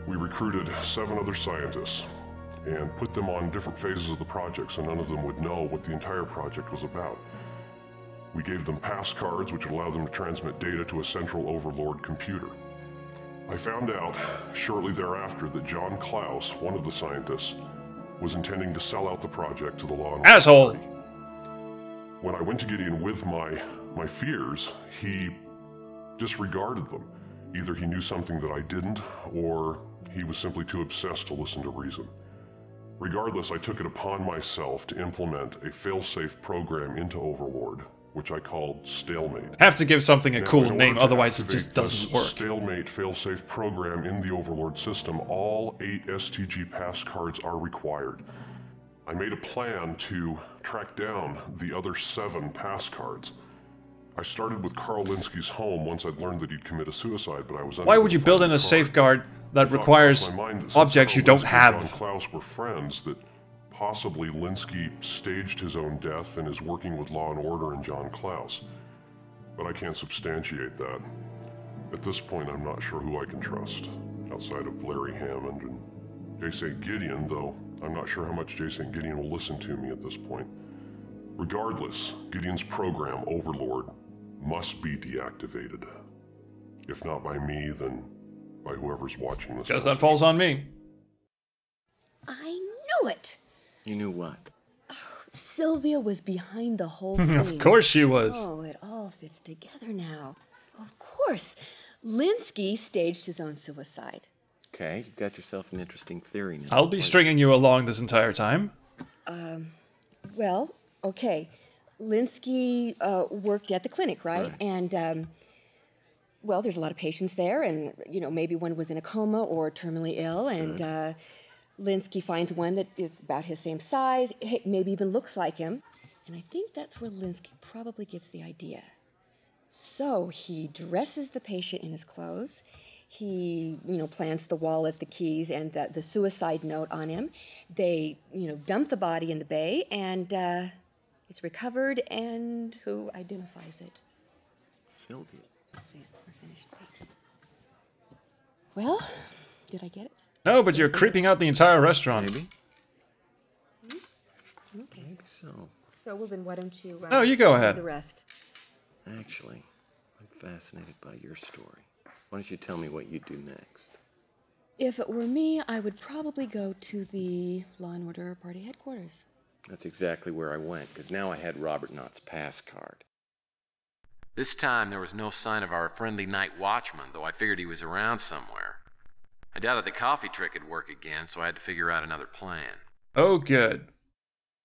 We recruited 7 other scientists and put them on different phases of the project so none of them would know what the entire project was about. We gave them pass cards which would allow them to transmit data to a central overlord computer. I found out shortly thereafter that John Klaus, one of the scientists, was intending to sell out the project to the law enforcement. Asshole! When I went to Gideon with my fears, he disregarded them. Either he knew something that I didn't, or he was simply too obsessed to listen to reason. Regardless, I took it upon myself to implement a fail-safe program into Overlord, which I called Stalemate. Have to give something a Now, cool in name, order to otherwise it activate just doesn't this work. Stalemate fail-safe program in the Overlord system, all 8 STG pass cards are required. I made a plan to track down the other 7 pass cards. I started with Carl Linsky's home once I'd learned that he'd committed suicide, but I was Why would you build in a safeguard that requires objects you don't have? John Klaus were friends, that possibly Linsky staged his own death and is working with Law and Order and John Klaus. But I can't substantiate that. At this point, I'm not sure who I can trust, outside of Larry Hammond and J. St. Gideon, though I'm not sure how much J. St. Gideon will listen to me at this point. Regardless, Gideon's program, Overlord, must be deactivated. If not by me, then by whoever's watching this. Because that falls on me. I knew it! You knew what? Sylvia was behind the whole thing. Of course she was. Oh, it all fits together now. Of course. Linsky staged his own suicide. Okay, you got yourself an interesting theory now. I'll be stringing you along this entire time. Well, okay. Linsky worked at the clinic, right? And, well, there's a lot of patients there, and, you know, maybe one was in a coma or terminally ill, and Linsky finds one that is about his same size, maybe even looks like him. And I think that's where Linsky probably gets the idea. So he dresses the patient in his clothes. He, you know, plants the wallet, the keys, and the suicide note on him. They, you know, dump the body in the bay, and it's recovered, and who identifies it? Sylvia. Please, we're finished, please. Well, did I get it? No, but you're creeping out the entire restaurant. Maybe. Okay. Maybe so. So, well, then why don't you... No, you go do ahead. the rest. Actually, I'm fascinated by your story. Why don't you tell me what you'd do next? If it were me, I would probably go to the Law and Order party headquarters. That's exactly where I went, because now I had Robert Knott's pass card. This time, there was no sign of our friendly night watchman, though I figured he was around somewhere. I doubted the coffee trick would work again, so I had to figure out another plan. Oh, good.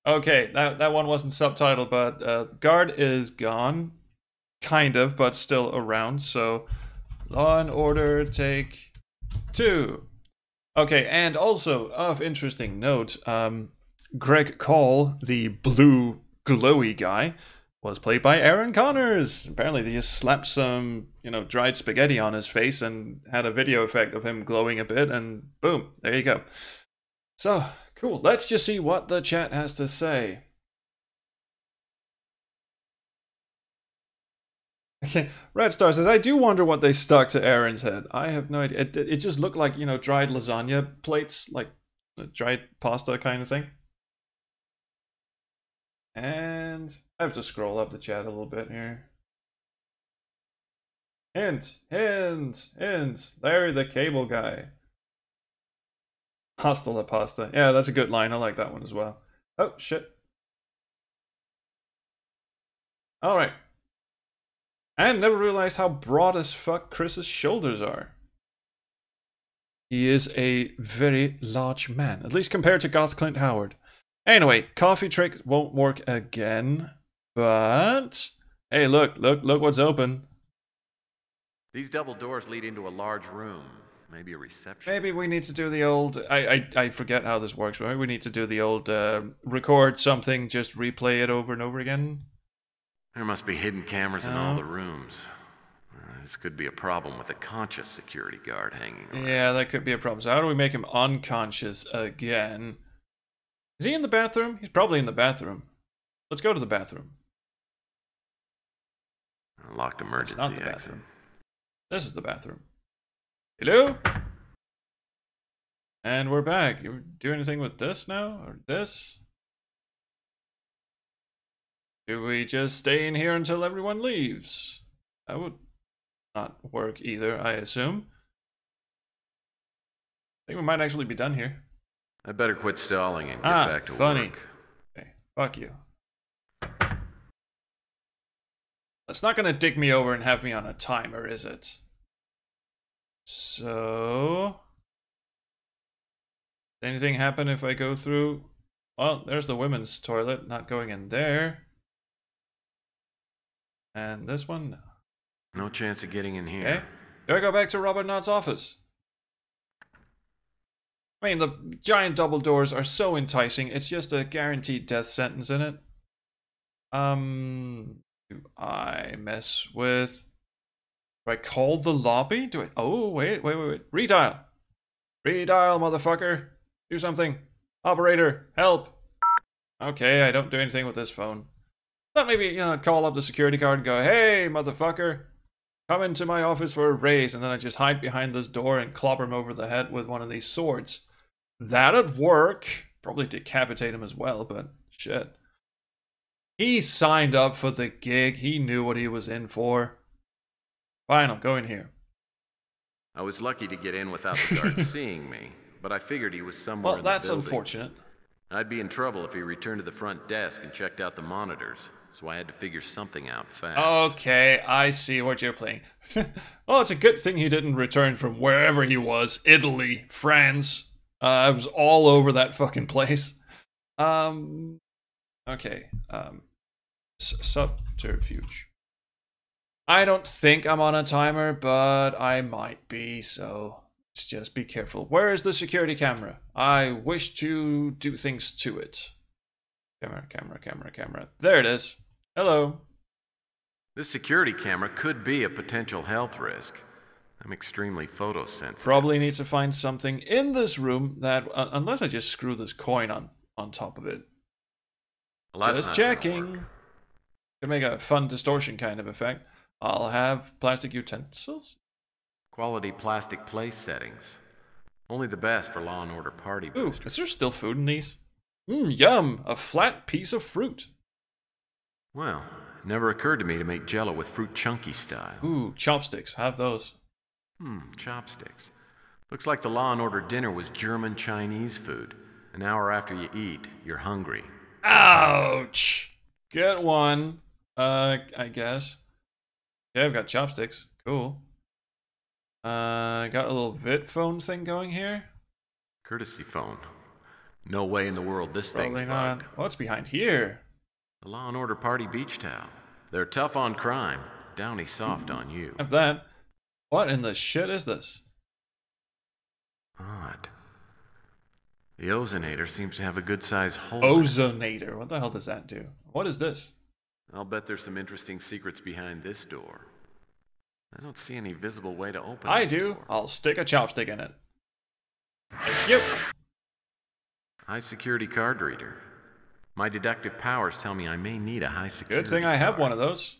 Okay, that one wasn't subtitled, but guard is gone. Kind of, but still around, so... Law and Order, take 2. Okay, and also, of interesting note, Greg Call, the blue glowy guy, was played by Aaron Connors. Apparently they just slapped some, you know, dried spaghetti on his face and had a video effect of him glowing a bit, and boom, there you go. So, cool. Let's just see what the chat has to say. Okay, Red Star says, I do wonder what they stuck to Aaron's head. I have no idea. It just looked like, you know, dried lasagna plates, like dried pasta kind of thing. And I have to scroll up the chat a little bit here. Hint, Larry the Cable Guy. Hasta la pasta. Yeah, that's a good line. I like that one as well. Oh, shit. Alright. And never realized how broad as fuck Chris's shoulders are. He is a very large man, at least compared to Goth Clint Howard. Anyway, coffee trick won't work again, but Hey, look what's open. These double doors lead into a large room. Maybe a reception. Maybe we need to do the old... I forget how this works, but maybe we need to do the old record something, just replay it over and over again. There must be hidden cameras in all the rooms. This could be a problem with a conscious security guard hanging around. Yeah, that could be a problem. So how do we make him unconscious again? Is he in the bathroom? He's probably in the bathroom. Let's go to the bathroom. A locked emergency That's not the exit. bathroom. This is the bathroom. Hello? And we're back. You do anything with this now? Or this? Do we just stay in here until everyone leaves? That would not work either, I assume. I think we might actually be done here. I better quit stalling and get back to funny. work. Okay, fuck you. It's not gonna dick me over and have me on a timer, is it? So... Does anything happen if I go through... Well, there's the women's toilet, not going in there. And this one? No chance of getting in here. Okay. Do I go back to Robert Knott's office? I mean, the giant double doors are so enticing. It's just a guaranteed death sentence in it. Do I mess with... Do I call the lobby? Do I... Oh, wait. Redial. Redial, motherfucker. Do something. Operator, help. Okay, I don't do anything with this phone. Thought maybe, you know, call up the security guard and go, hey, motherfucker. Come into my office for a raise. And then I just hide behind this door and clobber him over the head with one of these swords. That'd work. Probably decapitate him as well, but shit. He signed up for the gig. He knew what he was in for. Fine, I'll go in here. I was lucky to get in without the guard seeing me, but I figured he was somewhere in the that's building. unfortunate. I'd be in trouble if he returned to the front desk and checked out the monitors, so I had to figure something out fast. Okay, I see what you're playing. Well, it's a good thing he didn't return from wherever he was. Italy, France. I was all over that fucking place. Okay. Subterfuge. I don't think I'm on a timer, but I might be, so let's just be careful. Where is the security camera? I wish to do things to it. Camera. There it is. Hello. This security camera could be a potential health risk. I'm extremely photosensitive. Probably need to find something in this room that, unless I just screw this coin on top of it. Well, Just checking. Could make a fun distortion kind of effect. I'll have plastic utensils. Quality plastic place settings. Only the best for Law and Order party Ooh, boosters. is there still food in these? Yum! A flat piece of fruit. Well, it never occurred to me to make Jell-O with fruit chunky style. Ooh, chopsticks. Have those. Chopsticks. Looks like the Law and Order dinner was German Chinese food. An hour after you eat, you're hungry. Ouch! Get one. I guess. Okay, I've got chopsticks. Cool. Got a little vid phone thing going here. Courtesy phone. No way in the world this Probably thing's not. bugged. What's behind here? The Law and Order party beach towel. They're tough on crime, downy soft on you. Have that. What in the shit is this? Odd. The ozonator seems to have a good-sized hole. Ozonator. What the hell does that do? What is this? I'll bet there's some interesting secrets behind this door. I don't see any visible way to open I this do. door. I'll stick a chopstick in it. Thank you. High security card reader. My deductive powers tell me I may need a high security Good thing I have one of those.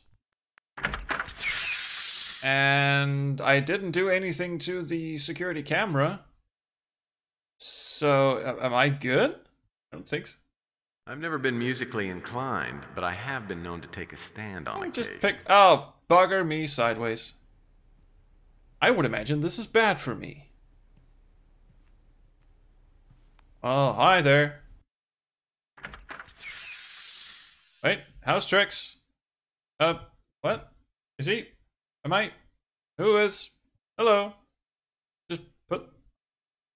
And I didn't do anything to the security camera. So, am I good? I don't think so. I've never been musically inclined, but I have been known to take a stand on occasion. Just pick... Oh, bugger me sideways. I would imagine this is bad for me. Oh, hi there. Wait, house tricks. What? Is he? Am I? Who is? Hello. Just put...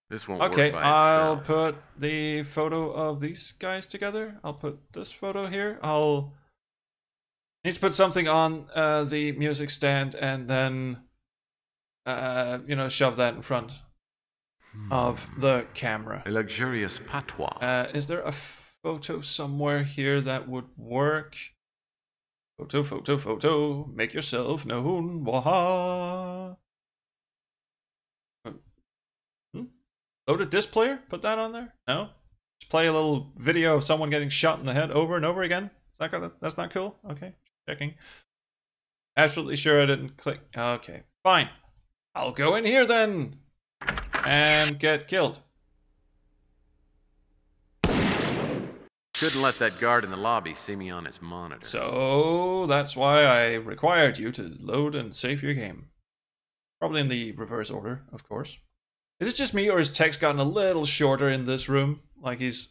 This won't Okay, work by I'll itself. put the photo of these guys together. I'll put this photo here. I'll Needs to put something on the music stand and then, you know, shove that in front of the camera. A luxurious patois. Is there a photo somewhere here that would work? Photo, photo, photo. Make yourself known. Waha. Loaded disc player? Put that on there? No? Just play a little video of someone getting shot in the head over and over again? That's not cool? Okay. Checking. Absolutely sure I didn't click. Okay. Fine. I'll go in here then. And get killed. Couldn't let that guard in the lobby see me on his monitor. So that's why I required you to load and save your game. Probably in the reverse order, of course. Is it just me, or has Tex gotten a little shorter in this room? Like he's...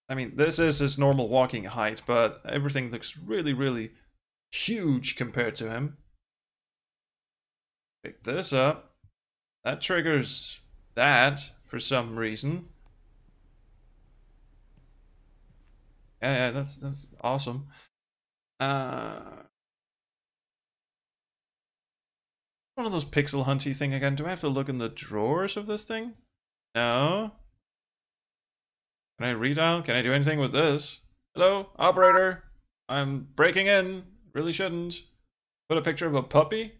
I mean, this is his normal walking height, but everything looks really, really huge compared to him. Pick this up. That triggers that for some reason. Yeah, that's awesome. One of those pixel hunty thing again. Do I have to look in the drawers of this thing? No. Can I redial? Can I do anything with this? Hello, operator. I'm breaking in. Really shouldn't. Put a picture of a puppy?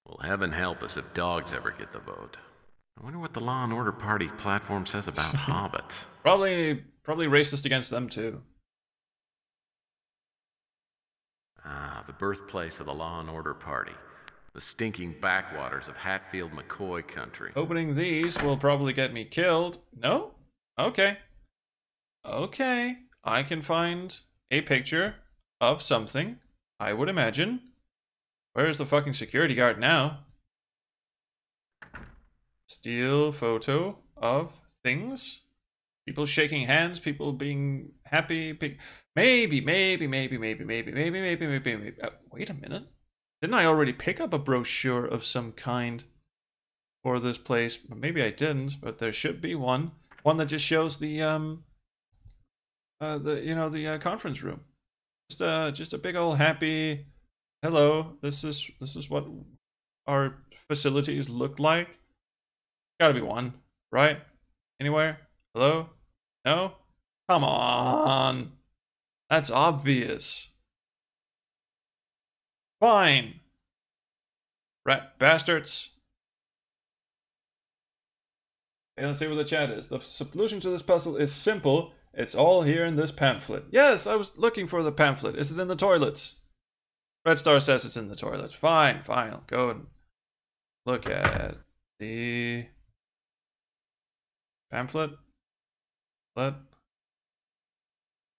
Well, heaven help us if dogs ever get the vote. I wonder what the Law and Order Party platform says about hobbits. Probably racist against them too. Ah, the birthplace of the Law and Order Party. The stinking backwaters of Hatfield-McCoy country. Opening these will probably get me killed. No? Okay. Okay. I can find a picture of something, I would imagine. Where's the fucking security guard now? Steal photo of things. People shaking hands, people being happy. Maybe. Wait a minute. Didn't I already pick up a brochure of some kind for this place? Maybe I didn't, but there should be one. One that just shows the conference room. Just a big old happy hello. This is what our facilities look like. Gotta be one, right? Anywhere? Hello? No? Come on. That's obvious. Fine. Rat bastards. Okay, let's see what the chat is. The solution to this puzzle is simple. It's all here in this pamphlet. Yes, I was looking for the pamphlet. Is it in the toilets? Red Star says it's in the toilet. Fine. I'll go and look at the pamphlet.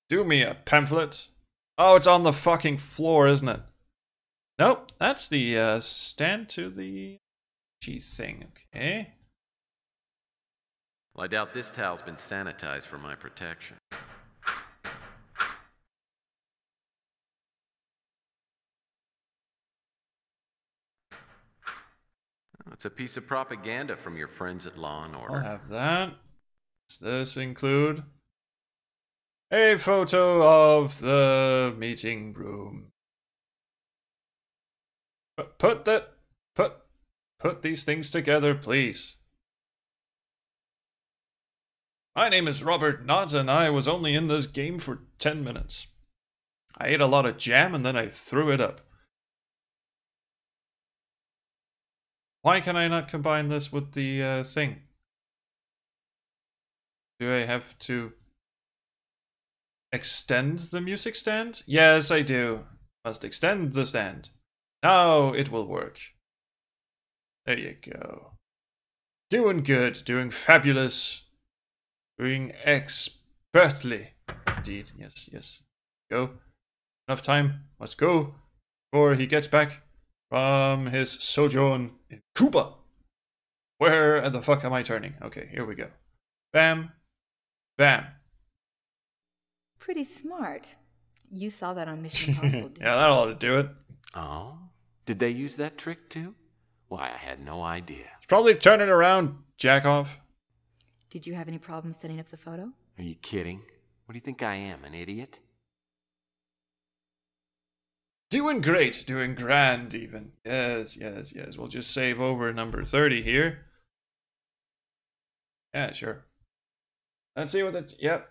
Do me a pamphlet. Oh, it's on the fucking floor, isn't it? Nope, that's the stand to the cheese thing. Okay. Well, I doubt this towel's been sanitized for my protection. Oh, it's a piece of propaganda from your friends at Law and Order. I'll have that. Does this include a photo of the meeting room? Put these things together, please. My name is Robert Knott, and I was only in this game for 10 minutes. I ate a lot of jam and then I threw it up. Why can I not combine this with the thing? Do I have to extend the music stand? Yes, I do. Must extend the stand. Now it will work. There you go. Doing good, doing fabulous, doing expertly. Indeed, yes. Go. Enough time. Must go before he gets back from his sojourn in Cuba. Where the fuck am I turning? Okay, here we go. Bam. Bam. Pretty smart. You saw that on Mission Impossible, didn't you? Yeah, that ought to do it. Oh? Did they use that trick too? Why, I had no idea. It's probably turn it around, jack off. Did you have any problems setting up the photo? Are you kidding? What do you think I am, an idiot? Doing great, doing grand even. Yes, yes, yes. We'll just save over number 30 here. Yeah, sure. Let's see what it... Yep.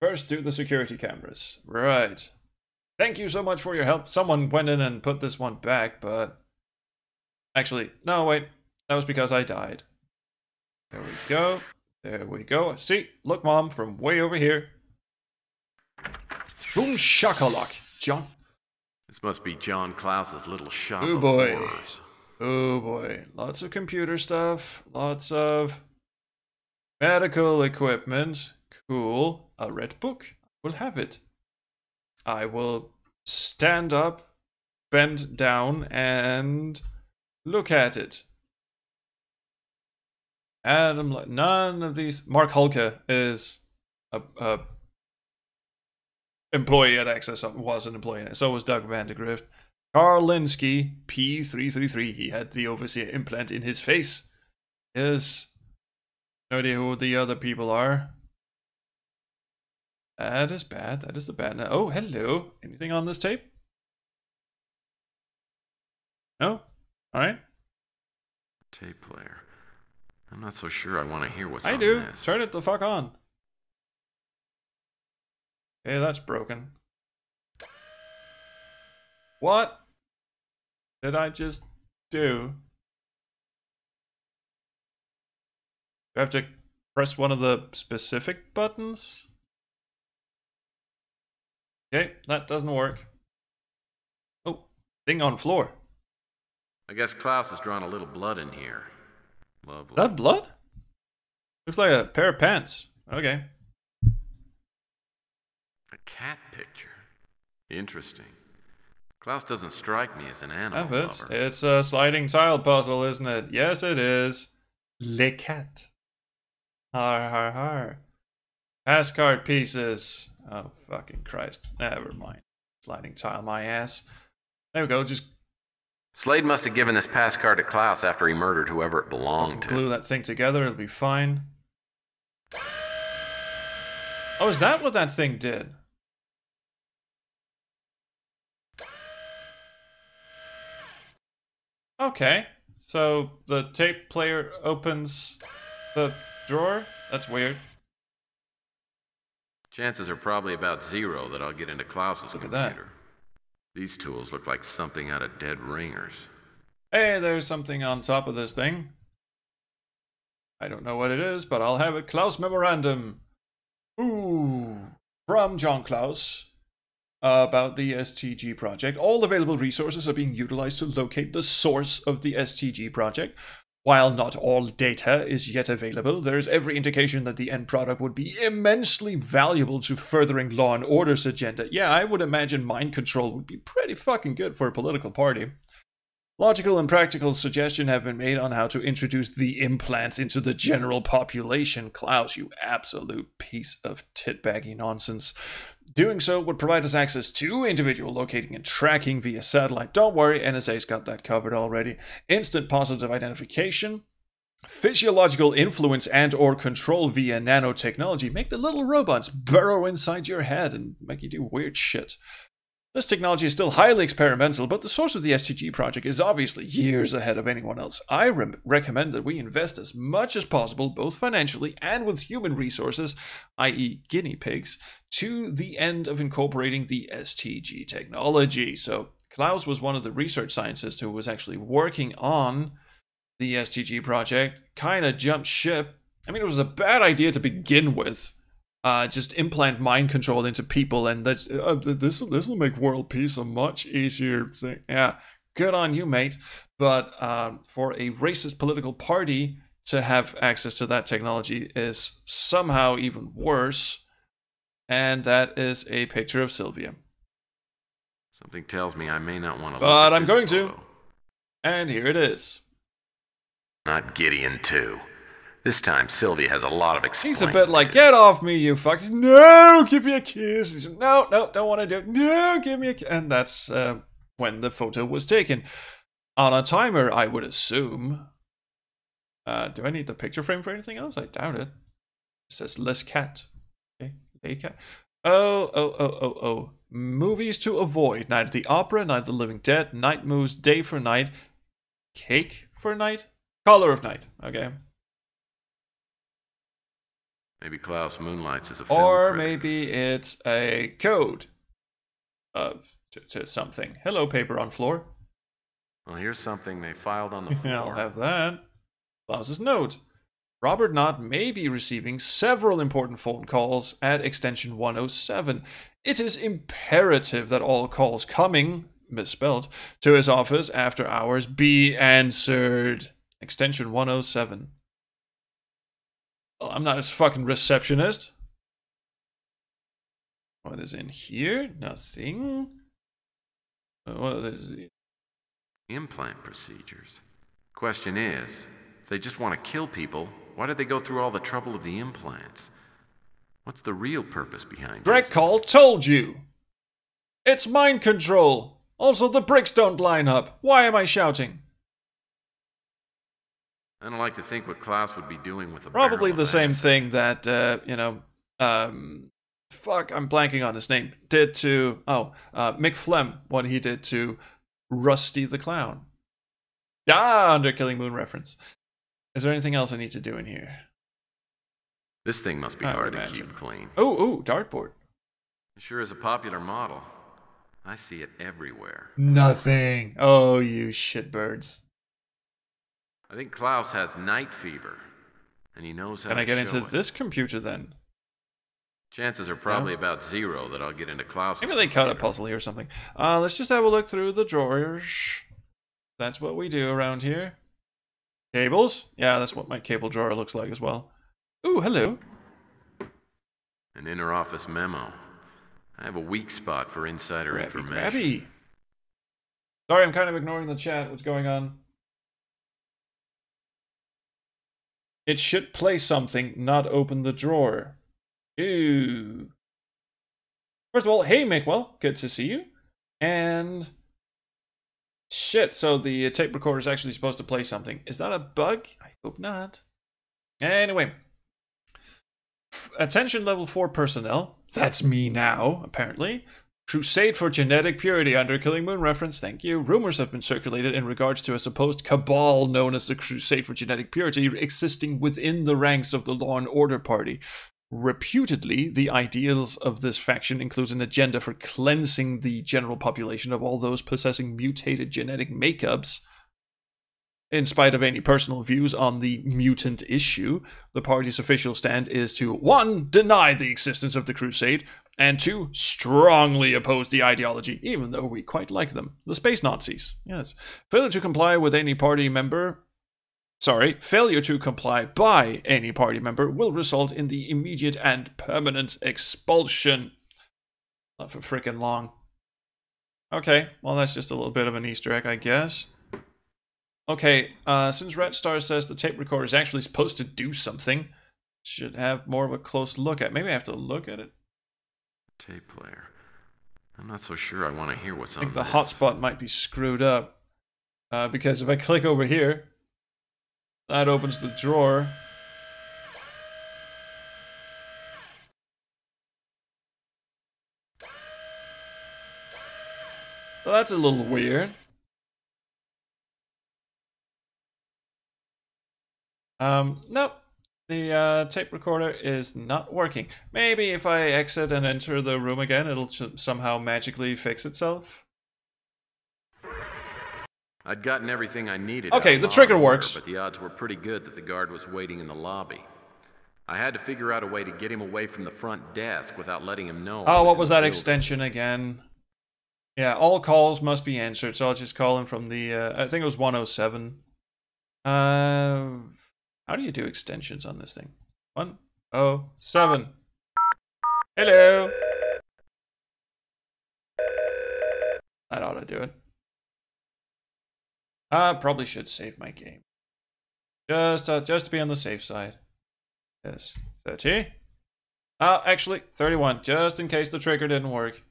First, do the security cameras. Right. Thank you so much for your help. Someone went in and put this one back, but... Actually, no, wait. That was because I died. There we go. There we go. See? Look, Mom, from way over here. Boom shakalak, John. This must be John Klaus's little shop Oh of boy. horrors. Oh boy. Lots of computer stuff. Lots of medical equipment. Cool. A red book. We'll have it. I will stand up, bend down, and look at it. Adam, none of these. Mark Hulke is a employee at Access, was an employee, so was Doug Vandegrift. Carl Linsky, P333, he had the overseer implant in his face. Yes. No idea who the other people are. That is bad, that is the bad. Oh, hello. Anything on this tape? No? Alright. Tape player. I'm not so sure I want to hear what's I on do. this. Turn it the fuck on. Okay, that's broken. What did I just do? Do I have to press one of the specific buttons? Okay, that doesn't work. Oh, thing on floor. I guess Klaus has drawn a little blood in here. Lovely. Is that blood? Looks like a pair of pants. Okay. A cat picture. Interesting. Klaus doesn't strike me as an animal Have it. lover. It's a sliding tile puzzle, isn't it? Yes, it is. Le cat. Har har har. Pass card pieces. Oh, fucking Christ. Never mind. Sliding tile my ass. There we go. Just Slade must have given this pass card to Klaus after he murdered whoever it belonged to. glue that thing together. It'll be fine. Oh, is that what that thing did? Okay. So the tape player opens the drawer? That's weird. Chances are probably about 0 that I'll get into Klaus's Look at computer. that. These tools look like something out of Dead Ringers. Hey, there's something on top of this thing. I don't know what it is, but I'll have it. Klaus Memorandum. Ooh. From John Klaus. About the STG project. All available resources are being utilized to locate the source of the STG project. While not all data is yet available, there is every indication that the end product would be immensely valuable to furthering law and order's agenda. Yeah, I would imagine mind control would be pretty fucking good for a political party. Logical and practical suggestions have been made on how to introduce the implants into the general population. Klaus, you absolute piece of titbaggy nonsense. Doing so would provide us access to individual locating and tracking via satellite. Don't worry, NSA's got that covered already. Instant positive identification. Physiological influence and or control via nanotechnology. Make the little robots burrow inside your head and make you do weird shit. This technology is still highly experimental, but the source of the STG project is obviously years ahead of anyone else. I recommend that we invest as much as possible, both financially and with human resources, i.e. guinea pigs, to the end of incorporating the STG technology. So Klaus was one of the research scientists who was actually working on the STG project, kind of jumped ship. I mean, it was a bad idea to begin with. Just implant mind control into people, and this will make world peace a much easier thing. Yeah, good on you, mate. But for a racist political party to have access to that technology is somehow even worse. And that is a picture of Sylvia. Something tells me I may not want to. But I'm going to. And here it is. Not Gideon 2. This time, Sylvia has a lot of experience. He's a bit like, get off me, you fucks. No, give me a kiss. He said, no, don't want to do it. No, give me a kiss. And that's when the photo was taken. On a timer, I would assume. Do I need the picture frame for anything else? I doubt it. It says less cat. Okay, lay cat. Oh. Movies to avoid. Night at the Opera, Night of the Living Dead, Night Moves, Day for Night, Cake for Night, Color of Night. Okay. Maybe Klaus moonlights as a film Or critic. maybe it's a code to something. Hello, paper on floor. Well, here's something they filed on the floor. I'll have that. Klaus's note. Robert Knott may be receiving several important phone calls at extension 107. It is imperative that all calls coming, misspelled, to his office after hours be answered. Extension 107. Well, I'm not his fucking receptionist. What is in here? Nothing. What is it? Implant procedures. Question is, if they just want to kill people, why did they go through all the trouble of the implants? What's the real purpose behind it? Greg Call told you. It's mind control. Also, the bricks don't line up. Why am I shouting? I don't like to think what Klaus would be doing with a Probably barrel the of same acid. thing that, fuck, I'm blanking on his name, did to, Mick Flem, what he did to Rusty the Clown. Ah, Under Killing Moon reference. Is there anything else I need to do in here? This thing must be hard to keep clean. Oh, dartboard. It sure is a popular model. I see it everywhere. Nothing. Oh, you shitbirds. I think Klaus has night fever, and he knows how Can to I get show into it. this computer then? Chances are probably about 0 that I'll get into Klaus's. Maybe they cut a puzzle here or something. Let's just have a look through the drawers. That's what we do around here. Cables? Yeah, that's what my cable drawer looks like as well. Ooh, hello. An inter-office memo. I have a weak spot for insider information. Grabby. Sorry, I'm kind of ignoring the chat. What's going on? It should play something, not open the drawer. Ooh. First of all, hey, Mickwell. Good to see you. And... shit, so the tape recorder is actually supposed to play something. Is that a bug? I hope not. Anyway. Attention level 4 personnel. That's me now, apparently. Crusade for genetic purity under Killing Moon reference. Thank you. Rumors have been circulated in regards to a supposed cabal known as the Crusade for Genetic Purity existing within the ranks of the Law and Order Party. Reputedly, the ideals of this faction includes an agenda for cleansing the general population of all those possessing mutated genetic makeups. In spite of any personal views on the mutant issue, the party's official stand is to 1. Deny the existence of the Crusade, and 2. Strongly oppose the ideology, even though we quite like them. The Space Nazis, yes. Failure to comply by any party member will result in the immediate and permanent expulsion. Not for frickin' long. Okay, well that's just a little bit of an Easter egg, I guess. Okay, since Red Star says the tape recorder is actually supposed to do something, should have more of a close look at. Maybe I have to look at it. Tape player. I'm not so sure I want to hear what's I on think the this. hotspot might be screwed up. Because if I click over here, that opens the drawer. So that's a little weird. Nope. The tape recorder is not working. Maybe if I exit and enter the room again, it'll somehow magically fix itself. I'd gotten everything I needed. Okay, out of the Law trigger and Order, works. But the odds were pretty good that the guard was waiting in the lobby. I had to figure out a way to get him away from the front desk without letting him know. Oh, what was in the that building. extension again? Yeah, all calls must be answered, so I'll just call him from the, I think it was 107. How do you do extensions on this thing? 107. Hello. That ought to do it. Probably should save my game. Just to be on the safe side. Yes, 30. Actually, 31, just in case the trigger didn't work.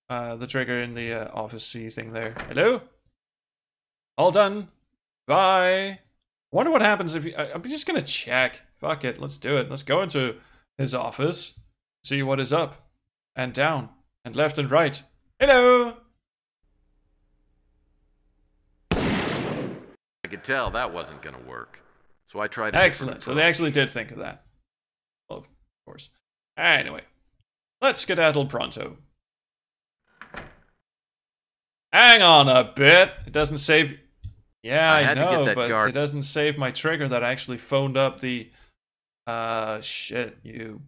The trigger in the Office C thing there. Hello? All done. Bye. Wonder what happens if you... I'm just gonna check. Fuck it, let's do it. Let's go into his office. See what is up and down. And left and right. Hello! I could tell that wasn't going to work. So I tried a Excellent. So they actually did think of that. Well, of course. Anyway. Let's skedaddle pronto. Hang on a bit. It doesn't save... Yeah, I know, but it doesn't save my trigger that I actually phoned up the... shit, you...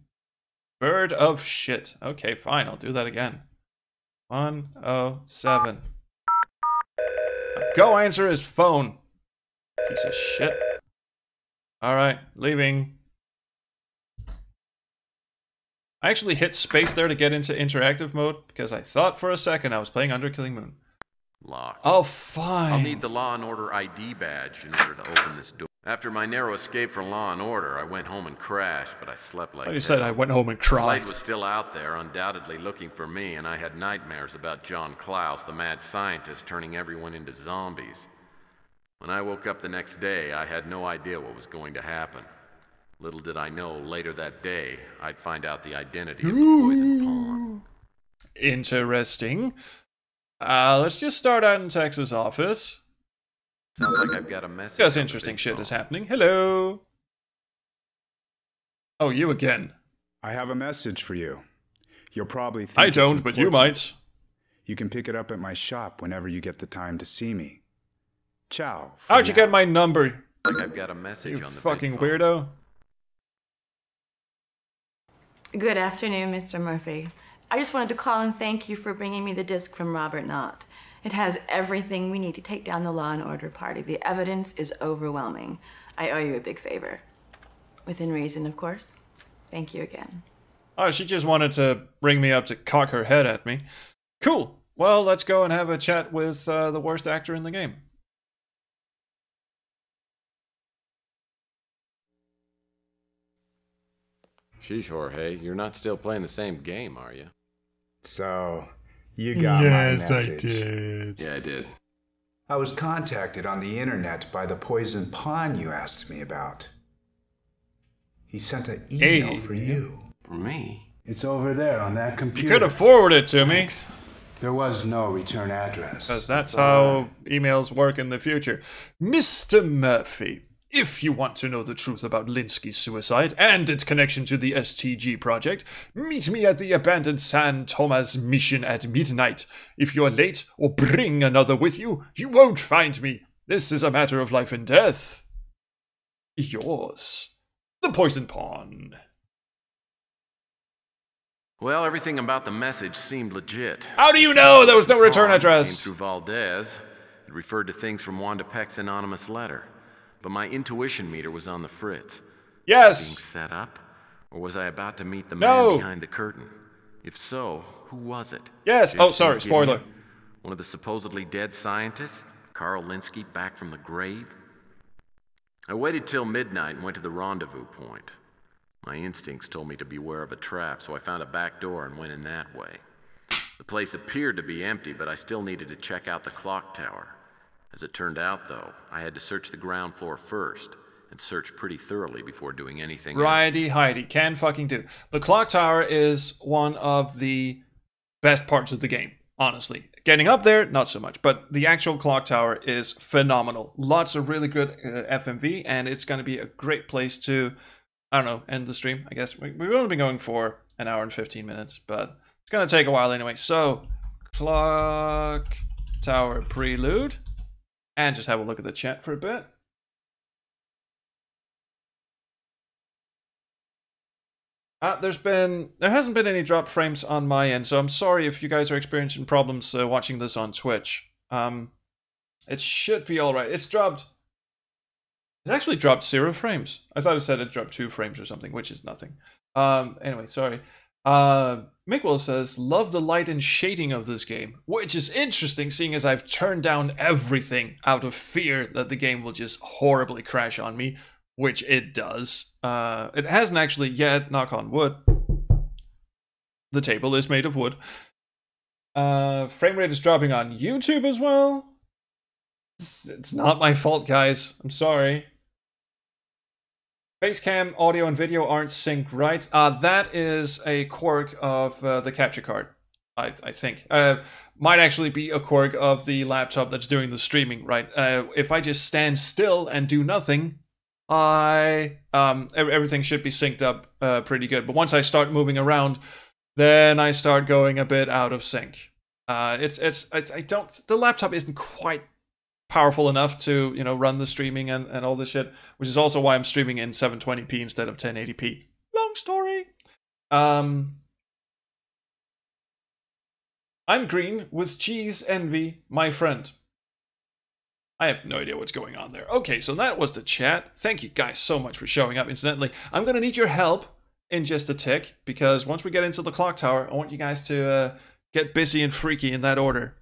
Bird of shit. Okay, fine, I'll do that again. 107. Go answer his phone. Piece of shit. Alright, leaving. I actually hit space there to get into interactive mode because I thought for a second I was playing Under Killing Moon. Locked. Oh, fine. I'll need the Law & Order ID badge in order to open this door. After my narrow escape from Law & Order, I went home and crashed, but I slept like hell. You said I went home and cried. Slade was still out there, undoubtedly looking for me, and I had nightmares about John Klaus, the mad scientist, turning everyone into zombies. When I woke up the next day, I had no idea what was going to happen. Little did I know, later that day, I'd find out the identity of the poison pawn. Interesting. Let's just start out in Tex's office. Sounds like I've got a message. Because interesting shit is happening. Hello. Oh, you again. I have a message for you. You'll probably think I don't, but you might. You can pick it up at my shop whenever you get the time to see me. Ciao. How'd you get my number? Like I've got a message you on the fucking weirdo. Good afternoon, Mr. Murphy. I just wanted to call and thank you for bringing me the disc from Robert Knott. It has everything we need to take down the Law & Order party. The evidence is overwhelming. I owe you a big favor. Within reason, of course. Thank you again. Oh, she just wanted to bring me up to cock her head at me. Cool. Well, let's go and have a chat with the worst actor in the game. Sheesh, Jorge, you're not still playing the same game, are you? So, you got my message. Yes, I did. Yeah, I did. I was contacted on the internet by the poison pawn you asked me about. He sent an email for you. For me? It's over there on that computer. You could have forwarded it to me. There was no return address. Because that's how emails work in the future. Mr. Murphy, if you want to know the truth about Linsky's suicide and its connection to the STG project, meet me at the abandoned San Tomas mission at midnight. If you're late or bring another with you, you won't find me. This is a matter of life and death. Yours, the Poison Pawn. Well, everything about the message seemed legit. How do you know there was no return address? Came through Valdez. It referred to things from Wanda Peck's anonymous letter. But my intuition meter was on the fritz. Yes. Being set up? Or was I about to meet the man behind the curtain? If so, who was it? Yes. Oh, sorry. Spoiler. One of the supposedly dead scientists? Carl Linsky back from the grave? I waited till midnight and went to the rendezvous point. My instincts told me to beware of a trap, so I found a back door and went in that way. The place appeared to be empty, but I still needed to check out the clock tower. As it turned out, though, I had to search the ground floor first, and search pretty thoroughly before doing anything Righty-heighty, can fucking do. The clock tower is one of the best parts of the game, honestly. Getting up there, not so much, but the actual clock tower is phenomenal. Lots of really good FMV, and it's going to be a great place to, I don't know, end the stream, I guess. We've only been going for an hour and 15 minutes, but it's going to take a while anyway. So, clock tower prelude. And just have a look at the chat for a bit. There hasn't been any drop frames on my end, so I'm sorry if you guys are experiencing problems watching this on Twitch. It should be alright. It actually dropped 0 frames. I thought it said it dropped 2 frames or something, which is nothing. Anyway, sorry. Mickwell says, love the light and shading of this game, which is interesting seeing as I've turned down everything out of fear that the game will just horribly crash on me, which it does. It hasn't actually yet, knock on wood. The table is made of wood. Frame rate is dropping on YouTube as well. It's not my fault, guys. I'm sorry. Facecam, audio, and video aren't synced right. That is a quirk of the capture card. I think. Might actually be a quirk of the laptop that's doing the streaming, right? If I just stand still and do nothing, everything should be synced up pretty good. But once I start moving around, then I start going a bit out of sync. The laptop isn't quite powerful enough to, you know, run the streaming and all this shit, which is also why I'm streaming in 720p instead of 1080p. Long story. I'm green with cheese envy, my friend. I have no idea what's going on there. Okay, so that was the chat. Thank you guys so much for showing up. Incidentally, I'm going to need your help in just a tick, because once we get into the clock tower, I want you guys to get busy and freaky in that order.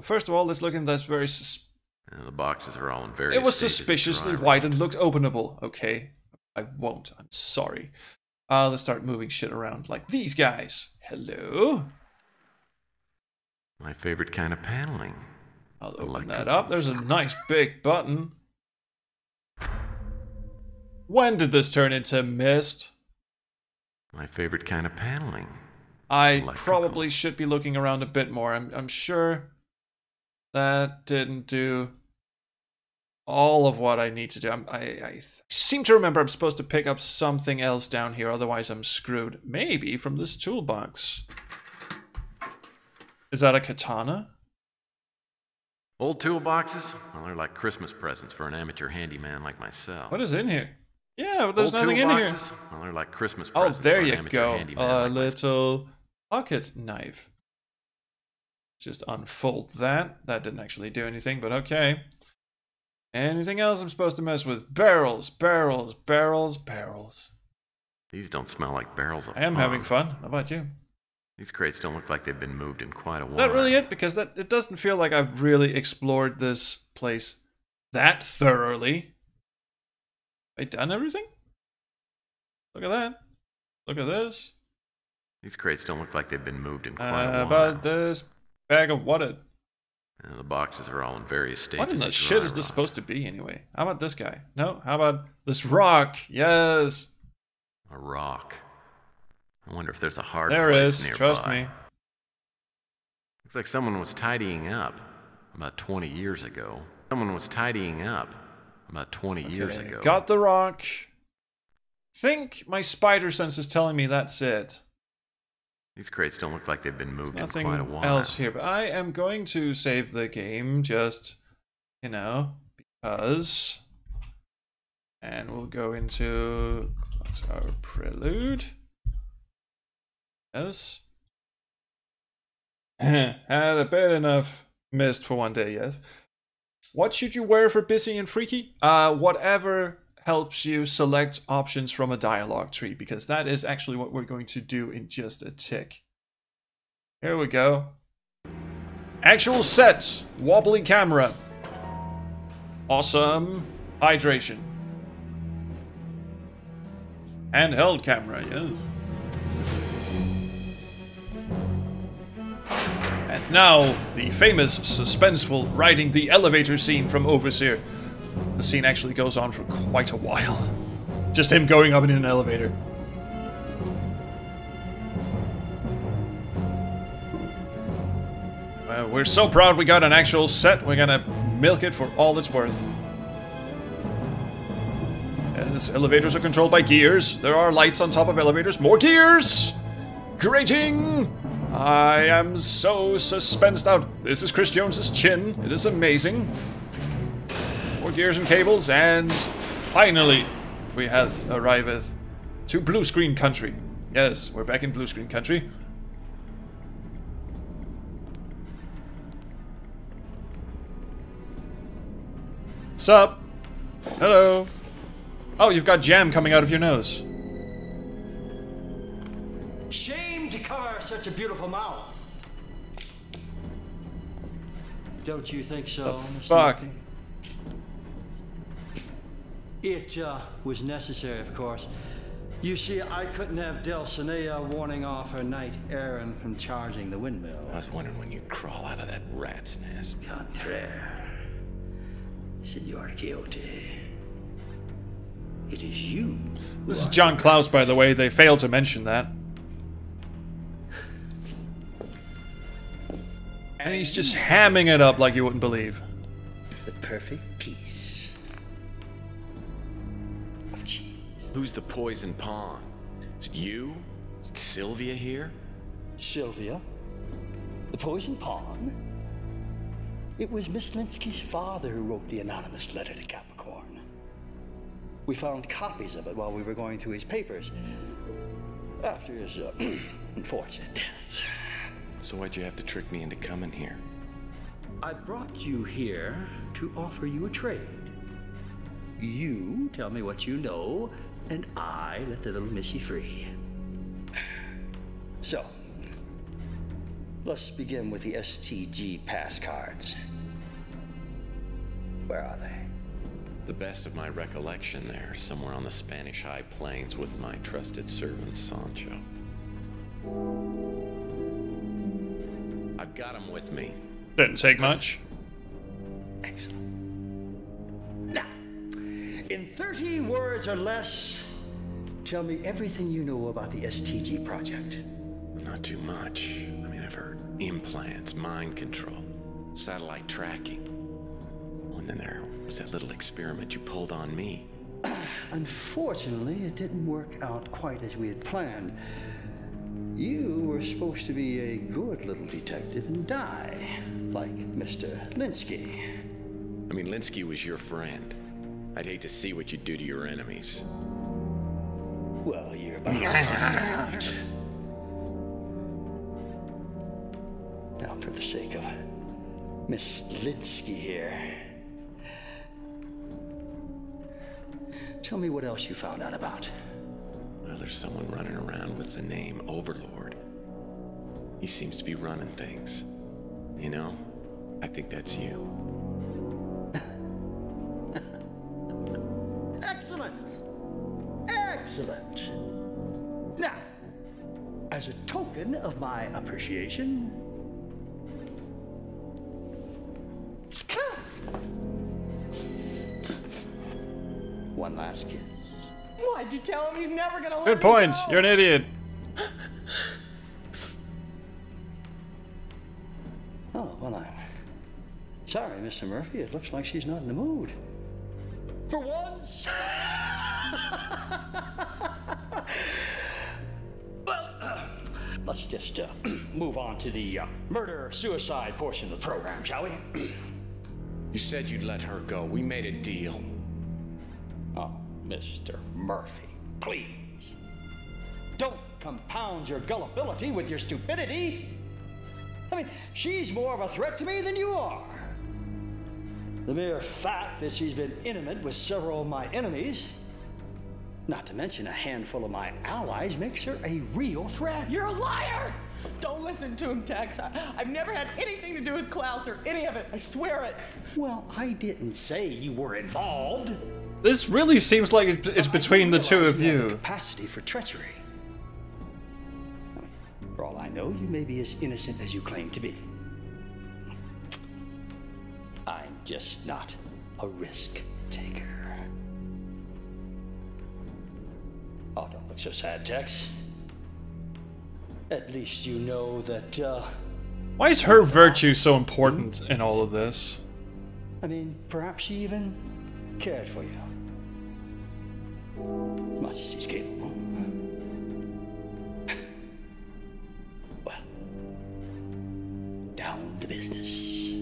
First of all, let's look in this very... the boxes are all in various It was stages of suspiciously dry white and looked openable. Okay, I won't. I'm sorry. Let's start moving shit around like these guys. Hello? My favorite kind of paneling. I'll open that up. There's a nice big button. When did this turn into mist? My favorite kind of paneling. I probably should be looking around a bit more. I'm sure that didn't do all of what I need to do. I seem to remember I'm supposed to pick up something else down here, otherwise I'm screwed. Maybe from this toolbox. Is that a katana? Old toolboxes? Well, they're like Christmas presents for an amateur handyman like myself. What is in here? Yeah, but there's Old nothing in here. toolboxes? Well, they're like Christmas Oh, presents there for an you amateur go. handyman A like little pocket knife. Just unfold that. That didn't actually do anything, but okay. Anything else I'm supposed to mess with? Barrels, barrels, barrels, barrels. These don't smell like barrels of I am having fun. How about you? These crates don't look like they've been moved in quite a while. Is that really it? Because it doesn't feel like I've really explored this place that thoroughly. Have I done everything? Look at that. Look at this. These crates don't look like they've been moved in quite a while. How about this bag of what? The boxes are all in various stages. What in the of shit dry is this rot. supposed to be anyway? How about this guy? No? How about this rock? Yes. A rock. I wonder if there's a hard There place is. nearby. Trust me. Looks like someone was tidying up about 20 years ago. Someone was tidying up about 20 years ago. Got the rock. Think my spider sense is telling me that's it. These crates don't look like they've been moved in Nothing quite a while. else here, but I am going to save the game just, you know, because. And we'll go into our prelude. Yes. Had a bit enough mist for one day, yes. What should you wear for busy and freaky? Whatever helps you select options from a dialogue tree, because that is actually what we're going to do in just a tick. Here we go. Actual sets. Wobbly camera. Awesome hydration. Handheld camera, yes. And now, the famous, suspenseful riding the elevator scene from Overseer. The scene actually goes on for quite a while. Just him going up in an elevator. We're so proud we got an actual set. We're gonna milk it for all it's worth. Yes, elevators are controlled by gears. There are lights on top of elevators. More gears! Grating! I am so suspensed out. This is Chris Jones's chin. It is amazing. More gears and cables, and finally, we have arrived to blue screen country. Yes, we're back in blue screen country. Sup? Hello. Oh, you've got jam coming out of your nose. Shame to cover such a beautiful mouth. Don't you think so, Mr. Fuck. Murphy? It was necessary, of course. You see, I couldn't have Dulcinea warning off her knight Aaron from charging the windmill. I was wondering when you'd crawl out of that rat's nest. Contraire, Senor Quixote. It is you. This is John Klaus, by the way. They failed to mention that. And he's just hamming it up like you wouldn't believe. The perfect piece of cheese. Who's the poison pawn? Is it you? Is it Sylvia here? Sylvia? The poison pawn? It was Miss Linsky's father who wrote the anonymous letter to Capricorn. We found copies of it while we were going through his papers after his unfortunate death. So why'd you have to trick me into coming here? I brought you here to offer you a trade. You tell me what you know, and I let the little missy free. So, let's begin with the STG pass cards. Where are they? The best of my recollection there, somewhere on the Spanish High Plains with my trusted servant, Sancho. I've got him with me. Didn't take much. Excellent. Now, in 30 words or less, tell me everything you know about the STG project. Not too much. I mean, I've heard implants, mind control, satellite tracking. Oh, and then there was that little experiment you pulled on me. Unfortunately, it didn't work out quite as we had planned. You were supposed to be a good little detective and die, like Mr. Linsky. I mean, Linsky was your friend. I'd hate to see what you do to your enemies. Well, you're about to find out. Now, for the sake of Miss Linsky here, tell me what else you found out about. Well, there's someone running around with the name Overlord. He seems to be running things. You know, I think that's you. Excellent! Excellent! Now, as a token of my appreciation, one last kiss. Why'd you tell him he's never gonna let Good me point. go? You're an idiot. Oh, well, I'm sorry, Mr. Murphy. It looks like she's not in the mood. For once! Well, let's just move on to the murder-suicide portion of the program, shall we? You said you'd let her go. We made a deal. Oh, Mr. Murphy, please. Don't compound your gullibility with your stupidity. I mean, she's more of a threat to me than you are. The mere fact that she's been intimate with several of my enemies, not to mention a handful of my allies, makes her a real threat. You're a liar! Don't listen to him, Tex. I've never had anything to do with Klaus or any of it. I swear it. Well, I didn't say you were involved. This really seems like it's between the two of you. Capacity for treachery. I mean, for all I know, you may be as innocent as you claim to be. I'm just not a risk taker. Oh, don't look so sad, Tex. At least you know that, Why is her virtue so important in all of this? I mean, perhaps she even cared for you. Much as he's capable. Well, down to business.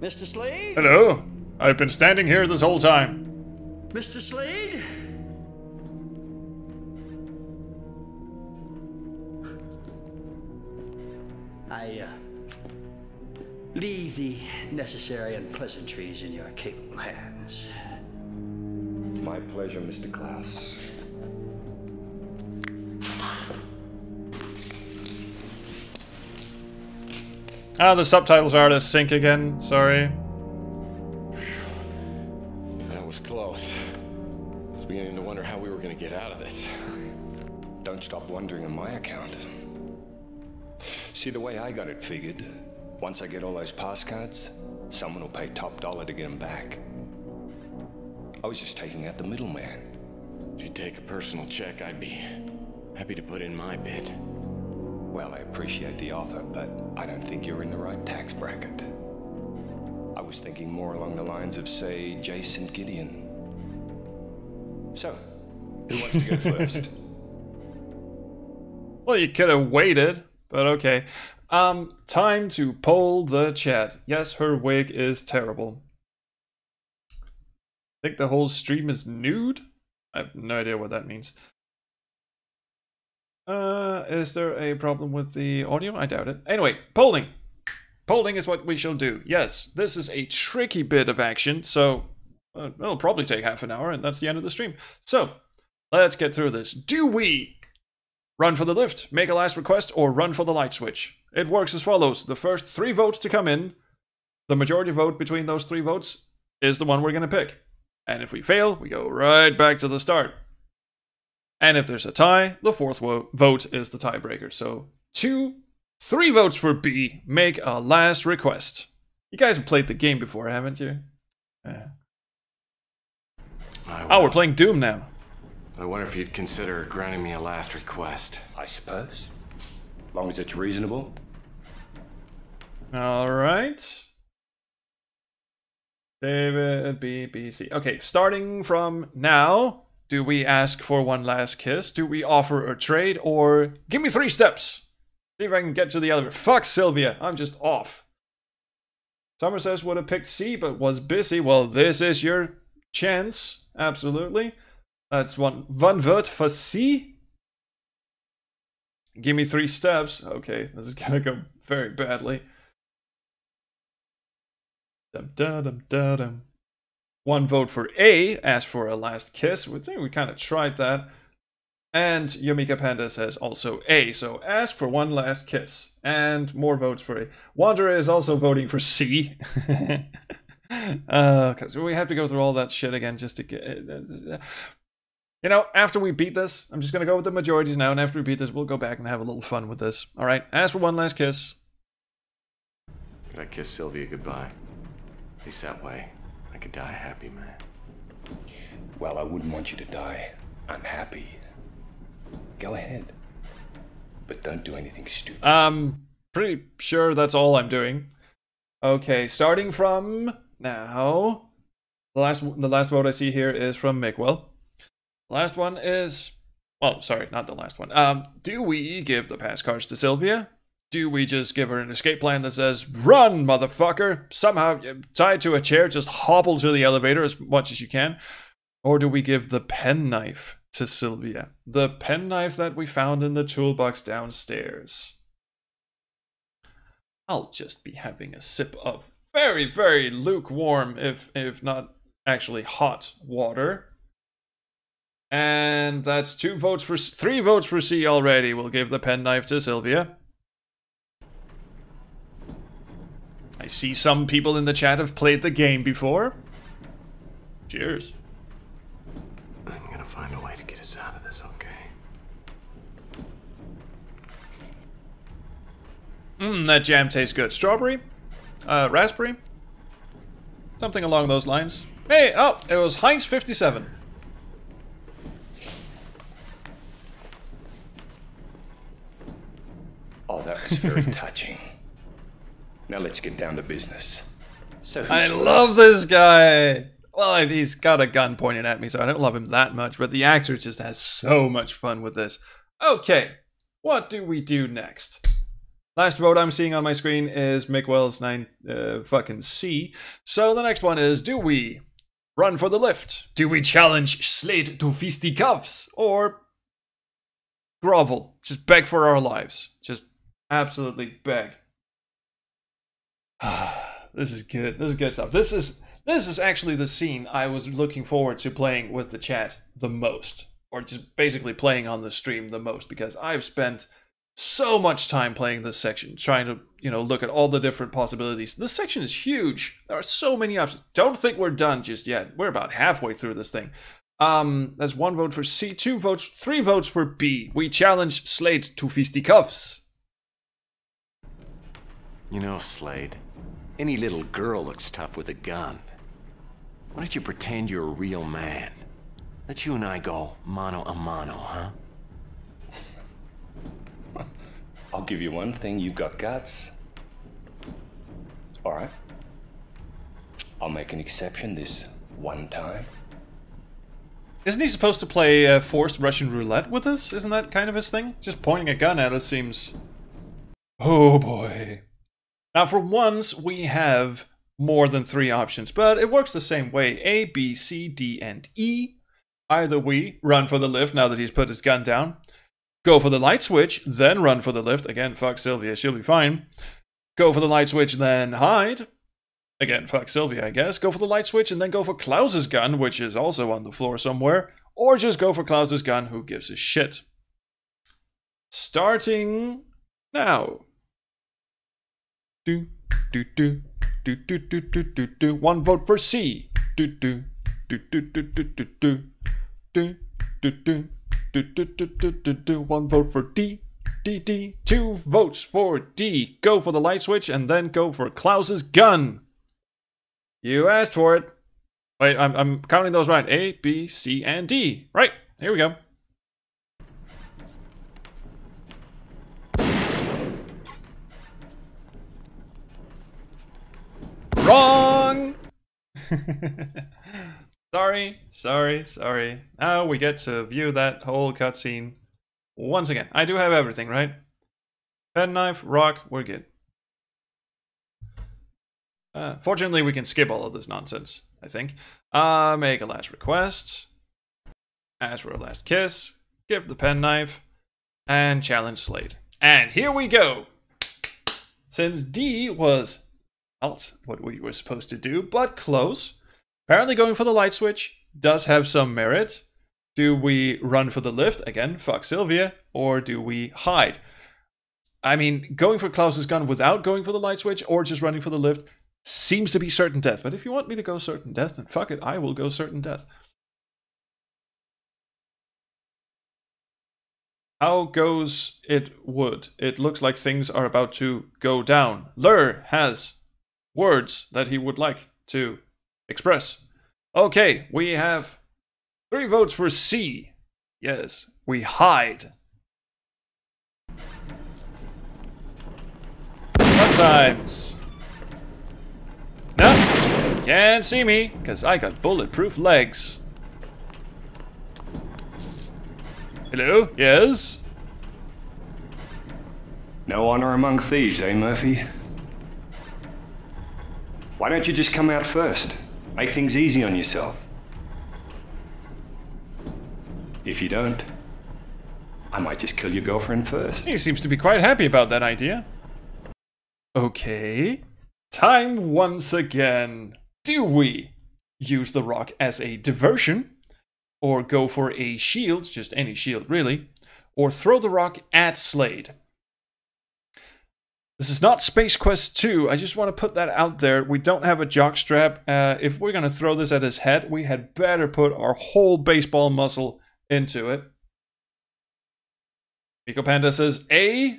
Mr. Slade? Hello? I've been standing here this whole time. Mr. Slade? I leave the necessary unpleasantries in your capable hands. My pleasure, Mr. Klaus. Ah, the subtitles are out of sync again. Sorry. That was close. I was beginning to wonder how we were going to get out of this. Don't stop wondering on my account. See, the way I got it figured, once I get all those pass cards, someone will pay top dollar to get them back. I was just taking out the middleman. If you take a personal check, I'd be happy to put in my bid. Well, I appreciate the offer, but I don't think you're in the right tax bracket. I was thinking more along the lines of, say, Jason Gideon. So, who wants to go first? Well, you could have waited, but okay. Time to poll the chat. Yes, her wig is terrible. I think the whole stream is nude? I have no idea what that means. Is there a problem with the audio? I doubt it. Anyway, polling. Polling is what we shall do. Yes, this is a tricky bit of action, so it'll probably take half an hour, and that's the end of the stream. So, let's get through this. Do we run for the lift, make a last request, or run for the light switch? It works as follows. The first 3 votes to come in, the majority vote between those 3 votes is the one we're going to pick. And if we fail, we go right back to the start. And if there's a tie, the 4th vote is the tiebreaker. So 3 votes for B, make a last request. You guys have played the game before, haven't you? Oh, we're playing Doom now. I wonder if you'd consider granting me a last request. I suppose. As long as it's reasonable. Alright. David, B, B, C. Okay, starting from now, do we ask for one last kiss? Do we offer a trade? Or give me 3 steps? See if I can get to the elevator. Fuck Sylvia, I'm just off. Summer says would have picked C, but was busy. Well, this is your chance. Absolutely. That's one vote for C. Give me 3 steps. Okay, this is gonna go very badly. Dum, dum, dum, dum, dum. 1 vote for A, ask for a last kiss. We think we kind of tried that. And Yamika Panda says also A, so ask for 1 last kiss. And more votes for A. Wanderer is also voting for C. Because we have to go through all that shit again just to get... You know, after we beat this, I'm just going to go with the majorities now, and after we beat this, we'll go back and have a little fun with this. Alright, ask for 1 last kiss. Could I kiss Sylvia goodbye? At least that way, I could die a happy man. Well, I wouldn't want you to die unhappy. Go ahead. But don't do anything stupid. Pretty sure that's all I'm doing. Okay, starting from now. The last vote I see here is from Mickwell. The last one is... Well, sorry, not the last one. Do we give the pass cards to Sylvia? Do we just give her an escape plan that says, run, motherfucker? Somehow, tied to a chair, just hobble to the elevator as much as you can. Or do we give the penknife to Sylvia? The penknife that we found in the toolbox downstairs. I'll just be having a sip of very, very lukewarm, if not actually hot water. And that's 3 votes for C already. We'll give the penknife to Sylvia. I see some people in the chat have played the game before. Cheers. I'm gonna find a way to get us out of this, okay? That jam tastes good. Strawberry? Raspberry? Something along those lines. Hey, oh, it was Heinz 57. Oh, that was very touching. Now let's get down to business. So I love this guy. Well, he's got a gun pointed at me, so I don't love him that much, but the actor just has so much fun with this. Okay, what do we do next? Last vote I'm seeing on my screen is Mickwell's 9 fucking C. So the next one is, do we run for the lift? Do we challenge Slade to fisticuffs? Or grovel? Just beg for our lives. Just absolutely beg. This is good. This is good stuff. This is actually the scene I was looking forward to playing with the chat the most. Or just basically playing on the stream the most, because I've spent so much time playing this section, trying to, you know, look at all the different possibilities. This section is huge. There are so many options. Don't think we're done just yet. We're about halfway through this thing. That's 1 vote for C, 3 votes for B. We challenge Slade to fisticuffs. You know, Slade, any little girl looks tough with a gun. Why don't you pretend you're a real man? Let you and I go mano a mano, huh? I'll give you one thing, you've got guts. All right. I'll make an exception this one time. Isn't he supposed to play forced Russian roulette with us? Isn't that kind of his thing? Just pointing a gun at us seems... Oh boy. Now for once, we have more than 3 options, but it works the same way. A, B, C, D, and E. Either we run for the lift now that he's put his gun down, go for the light switch, then run for the lift. Again, fuck Sylvia, she'll be fine. Go for the light switch, then hide. Again, fuck Sylvia, I guess. Go for the light switch and then go for Klaus's gun, which is also on the floor somewhere. Or just go for Klaus's gun, who gives a shit. Starting now. Do, do, do, do, do, do, do, do, do. 1 vote for C. Do, do, do, do, do, do, do, do. Do, do, do, do, do, do, do, do, do. 1 vote for D. D, D. 2 votes for D. Go for the light switch and then go for Klaus's gun. You asked for it. Wait, I'm counting those right. A, B, C, and D. Right, here we go. Wrong! Sorry. Now we get to view that whole cutscene once again. I do have everything, right? Penknife, rock, we're good. Fortunately, we can skip all of this nonsense, I think. Make a last request. Ask for a last kiss. Give the penknife. And challenge Slade. And here we go! Since D was not what we were supposed to do, but close. Apparently going for the light switch does have some merit. Do we run for the lift? Again, fuck Sylvia. Or do we hide? I mean, going for Klaus's gun without going for the light switch or just running for the lift seems to be certain death. But if you want me to go certain death, then fuck it, I will go certain death. How goes it would? It looks like things are about to go down. Lur has words that he would like to express. Okay, we have 3 votes for C. Yes, we hide. Sometimes. No, can't see me, because I got bulletproof legs. Hello? Yes? No honor among thieves, eh, Murphy? Why don't you just come out first? Make things easy on yourself. If you don't, I might just kill your girlfriend first. He seems to be quite happy about that idea. Okay. Time once again. Do we use the rock as a diversion? Or go for a shield, just any shield really, or throw the rock at Slade? This is not Space Quest 2, I just want to put that out there. We don't have a jockstrap. If we're going to throw this at his head, we had better put our whole baseball muscle into it. Pico Panda says A.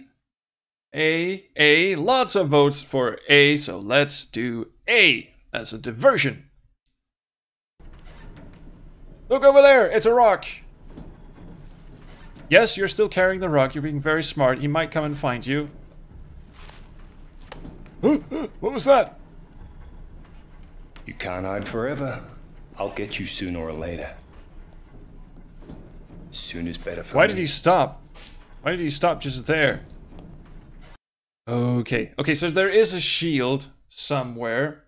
Lots of votes for A, so let's do A as a diversion. Look over there, it's a rock. Yes, you're still carrying the rock, you're being very smart. He might come and find you. What was that? You can't hide forever. I'll get you sooner or later. Soon is better for me. Why did he stop? Why did he stop just there? Okay, so there is a shield somewhere.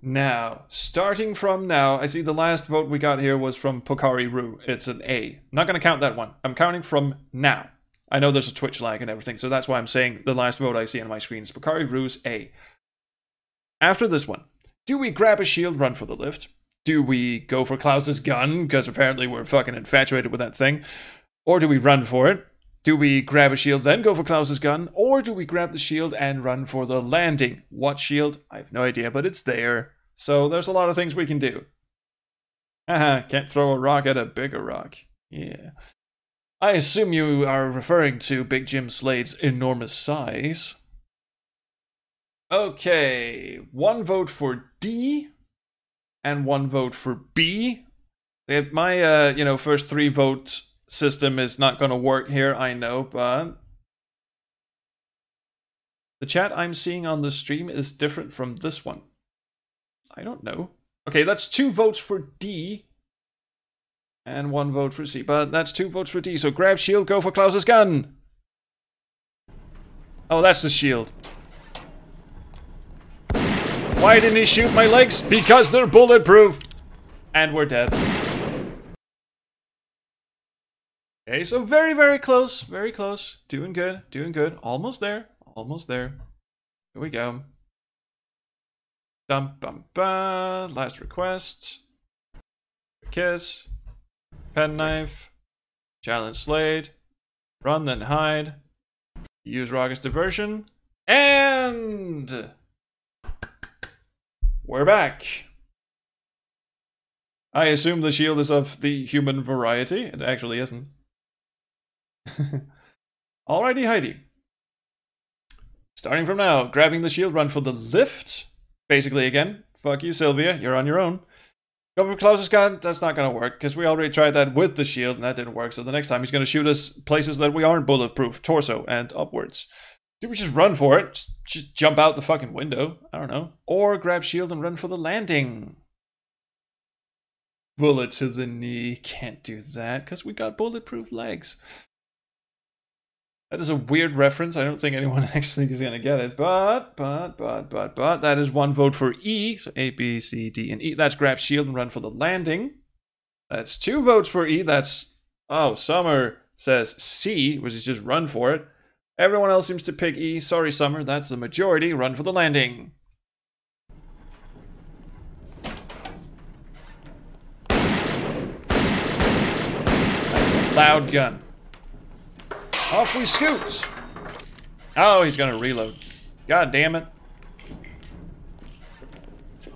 Now, starting from now, I see the last vote we got here was from Pokari Roo. It's an A. I'm not going to count that one. I'm counting from now. I know there's a Twitch lag and everything, so that's why I'm saying the last vote I see on my screen is Pokari Roo's A. After this one, do we grab a shield, run for the lift? Do we go for Klaus's gun, because apparently we're fucking infatuated with that thing? Or do we run for it? Do we grab a shield, then go for Klaus's gun? Or do we grab the shield and run for the landing? What shield? I have no idea, but it's there. So there's a lot of things we can do. Haha, can't throw a rock at a bigger rock. Yeah. I assume you are referring to Big Jim Slade's enormous size. Okay, 1 vote for D and 1 vote for B. My, first 3 vote system is not going to work here, I know, but The chat I'm seeing on the stream is different from this one. I don't know. Okay, that's 2 votes for D. And 1 vote for C. But that's 2 votes for D. So grab shield, go for Klaus's gun. Oh, that's the shield. Why didn't he shoot my legs? Because they're bulletproof. And we're dead. Okay, so very, very close. Very close. Doing good. Doing good. Almost there. Almost there. Here we go. Dum bum ba. Last request. Kiss. Penknife. Challenge Slade. Run then hide. Use Rocket's diversion. And we're back. I assume the shield is of the human variety. It actually isn't. Alrighty, Heidi. Starting from now, grabbing the shield, run for the lift. Basically, again, fuck you, Sylvia. You're on your own. Go for Klaus's gun. That's not going to work, because we already tried that with the shield, and that didn't work. So the next time, he's going to shoot us places that we aren't bulletproof. Torso and upwards. Do we just run for it? Just jump out the fucking window. I don't know. Or grab shield and run for the landing. Bullet to the knee. Can't do that, because we got bulletproof legs. That is a weird reference. I don't think anyone actually is going to get it. But, that is 1 vote for E. So A, B, C, D, and E. That's grab shield and run for the landing. That's 2 votes for E. That's, oh, Summer says C, which is just run for it. Everyone else seems to pick E. Sorry, Summer. That's the majority. Run for the landing. That's a loud gun. Off we scoot! Oh, he's gonna reload. God damn it.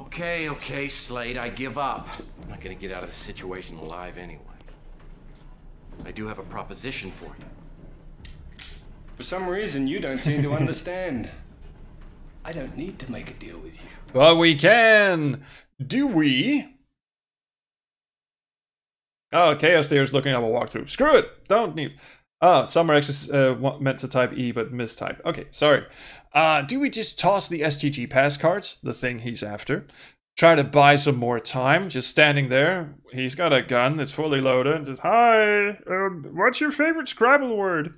Okay, Slade, I give up. I'm not gonna get out of this situation alive anyway. I do have a proposition for you. For some reason, you don't seem to understand. I don't need to make a deal with you. But we can! Do we? Oh, Chaos there is looking up a walkthrough. Screw it! Don't need... Oh, Summer X is meant to type E, but mistyped. Okay, sorry. Do we just toss the STG pass cards, the thing he's after? Try to buy some more time, just standing there. He's got a gun that's fully loaded. Just, hi, what's your favorite Scrabble word?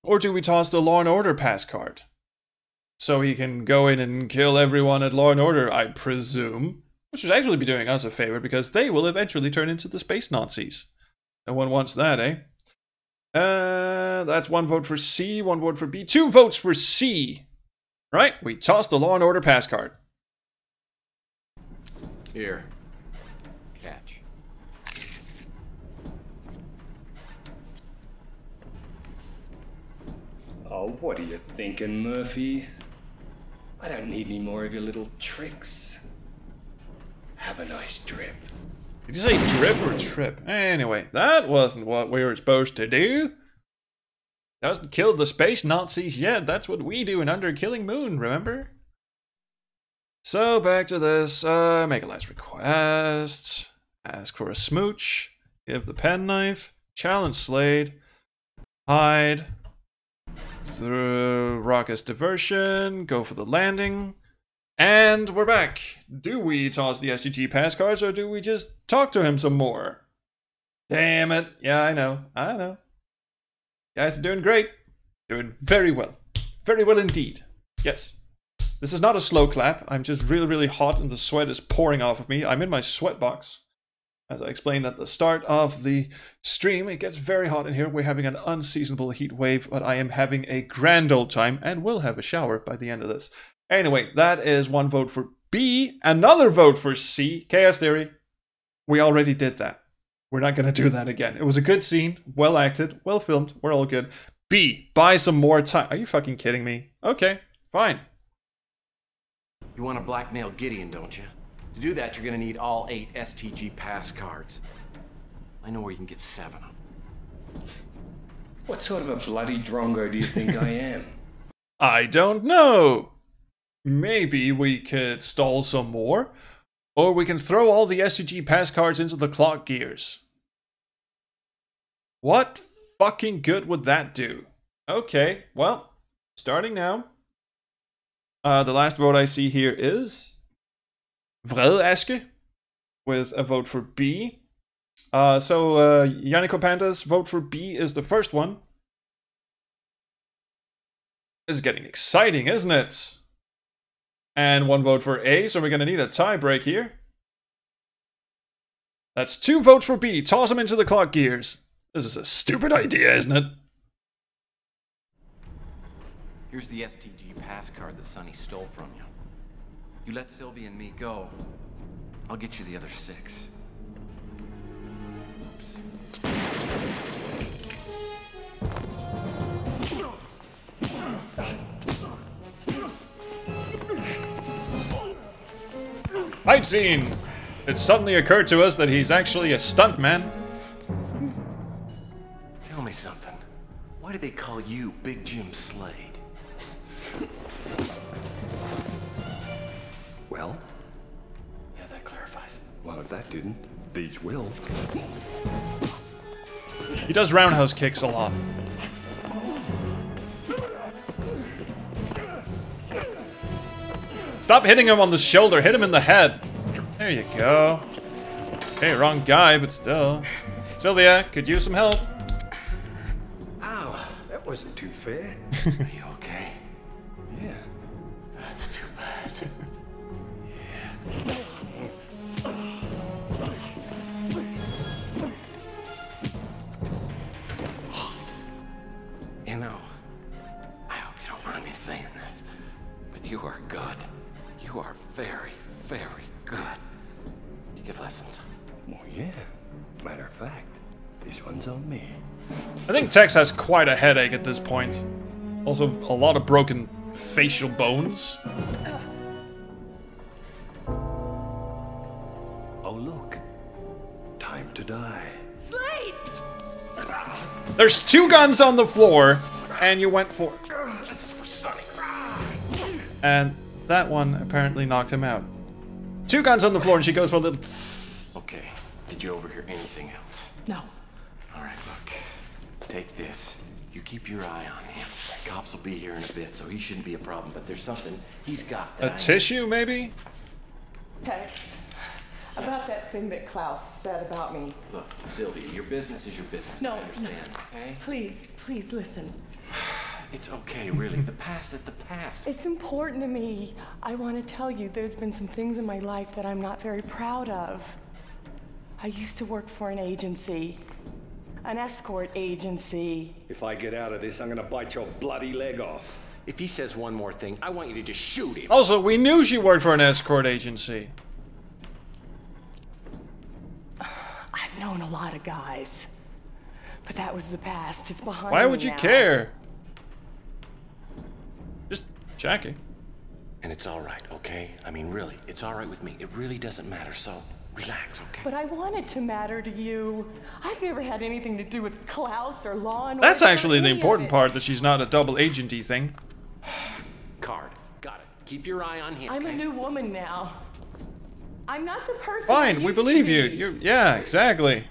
Or do we toss the Law & Order pass card? So he can go in and kill everyone at Law & Order, I presume. Which would actually be doing us a favor, because they will eventually turn into the space Nazis. No one wants that, eh? That's 1 vote for C, 1 vote for B, 2 votes for C. Right? We tossed the Law & Order pass card. Here. Catch. Oh, what are you thinking, Murphy? I don't need any more of your little tricks. Have a nice drip. Did you say drip or trip? Anyway, that wasn't what we were supposed to do. Doesn't kill the space Nazis yet. That's what we do in Under Killing Moon, remember? So back to this. Make a last request. Ask for a smooch. Give the penknife. Challenge Slade. Hide. Through Rocket's diversion. Go for the landing. And we're back. Do we toss the SCG pass cards, or do we just talk to him some more? Damn it. Yeah, I know. I know. Guys are doing great. Doing very well. Very well indeed. Yes. This is not a slow clap. I'm just really, really hot and the sweat is pouring off of me. I'm in my sweat box. As I explained at the start of the stream, it gets very hot in here. We're having an unseasonable heat wave, but I am having a grand old time and will have a shower by the end of this. Anyway, that is 1 vote for B, another vote for C. Chaos Theory. We already did that. We're not going to do that again. It was a good scene, well acted, well filmed. We're all good. B, buy some more time. Are you fucking kidding me? Okay, fine. You want to blackmail Gideon, don't you? To do that, you're going to need all 8 STG pass cards. I know where you can get 7 of them. What sort of a bloody drongo do you think I am? I don't know. Maybe we could stall some more, or we can throw all the SCG pass cards into the clock gears. What fucking good would that do? Okay, well, starting now, The last vote I see here is Vredaske with a vote for B. So Yannick Panda's vote for B is the first one. This is getting exciting, isn't it? And one vote for A, so we're going to need a tie break here. That's 2 votes for B. Toss him into the clock gears. This is a stupid idea, isn't it? Here's the STG pass card that Sonny stole from you. You let Sylvia and me go, I'll get you the other 6. Oops. Fight scene! It suddenly occurred to us that he's actually a stuntman. Tell me something. Why do they call you Big Jim Slade? Well? Yeah, that clarifies. Well, if that didn't, these will. He does roundhouse kicks a lot. Stop hitting him on the shoulder, hit him in the head. There you go. Okay, wrong guy, but still. Sylvia, could use some help. Ow, that wasn't too fair. Are you okay? Yeah. That's too bad. You know, I hope you don't mind me saying this, but you are good. You are very, very good. You give lessons? Well, yeah. Matter of fact, this one's on me. I think Tex has quite a headache at this point. Also, a lot of broken facial bones. Oh, look. Time to die. Slade! There's 2 guns on the floor, and you went for... This is for Sonny. And that one apparently knocked him out. 2 guns on the floor, and she goes for a little... Okay, did you overhear anything else? No. Alright, look. Take this. You keep your eye on him. Cops will be here in a bit, so he shouldn't be a problem, but there's something he's got. A tissue, maybe? Tex, about that thing that Klaus said about me. Look, Sylvia, your business is your business. No, I understand, okay? Please, please listen. It's okay, really. The past is the past. It's important to me. I want to tell you there's been some things in my life that I'm not very proud of. I used to work for an agency. An escort agency. If I get out of this, I'm gonna bite your bloody leg off. If he says one more thing, I want you to just shoot him. Also, we knew she worked for an escort agency. I've known a lot of guys. But that was the past. It's behind me. Why would you now. care? Just checking. And it's all right, okay? I mean, really, it's all right with me. It really doesn't matter, so relax, okay? But I want it to matter to you. I've never had anything to do with Klaus or law and That's order or actually the any of important it. part, that she's not a double agenty thing. Card. Got it. Keep your eye on him. I'm a new woman now. I'm not the person. Fine, I we used to believe be. you. Yeah, exactly.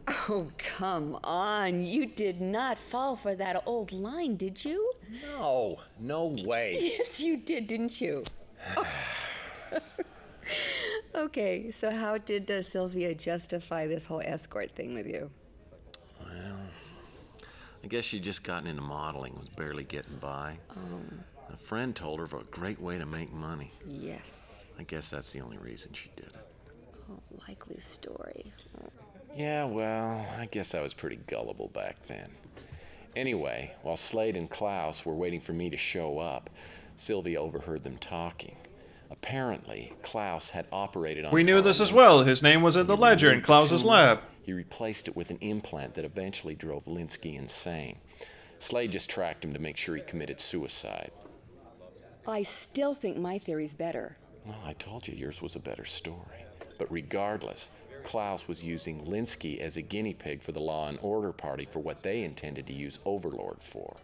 Oh, come on. You did not fall for that old line, did you? No, no way. Yes, you did, didn't you? Oh. Okay, so how did Sylvia justify this whole escort thing with you? Well, I guess she'd just gotten into modeling, was barely getting by. A friend told her of a great way to make money. Yes. I guess that's the only reason she did it. Oh, likely story. Yeah, well, I guess I was pretty gullible back then. Anyway, while Slade and Klaus were waiting for me to show up, Sylvia overheard them talking. Apparently, Klaus had operated on... We knew this as well. His name was in the ledger in Klaus's lab. He replaced it with an implant that eventually drove Linsky insane. Slade just tracked him to make sure he committed suicide. I still think my theory's better. Well, I told you yours was a better story. But regardless, Klaus was using Linsky as a guinea pig for the Law and Order Party for what they intended to use Overlord for.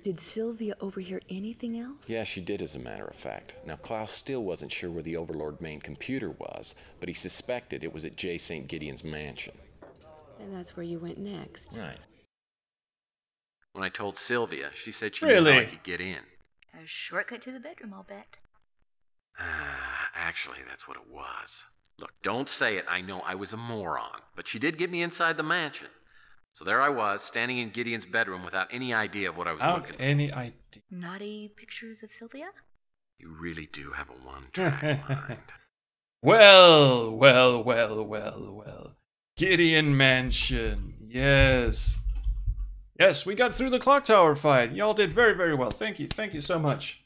Did Sylvia overhear anything else? Yeah, she did, as a matter of fact. Now, Klaus still wasn't sure where the Overlord main computer was, but he suspected it was at J. St. Gideon's mansion. And that's where you went next. Right. When I told Sylvia, she said she Really? knew how I could get in. A shortcut to the bedroom, I'll bet. Actually, that's what it was. Look, don't say it. I know I was a moron. But she did get me inside the mansion. So there I was, standing in Gideon's bedroom without any idea of what I was looking for. Any idea? Naughty pictures of Sylvia? You really do have a one-track mind. Well, well, well, well, well. Gideon Mansion. Yes. Yes, we got through the clock tower fight. Y'all did very, very well. Thank you. Thank you so much.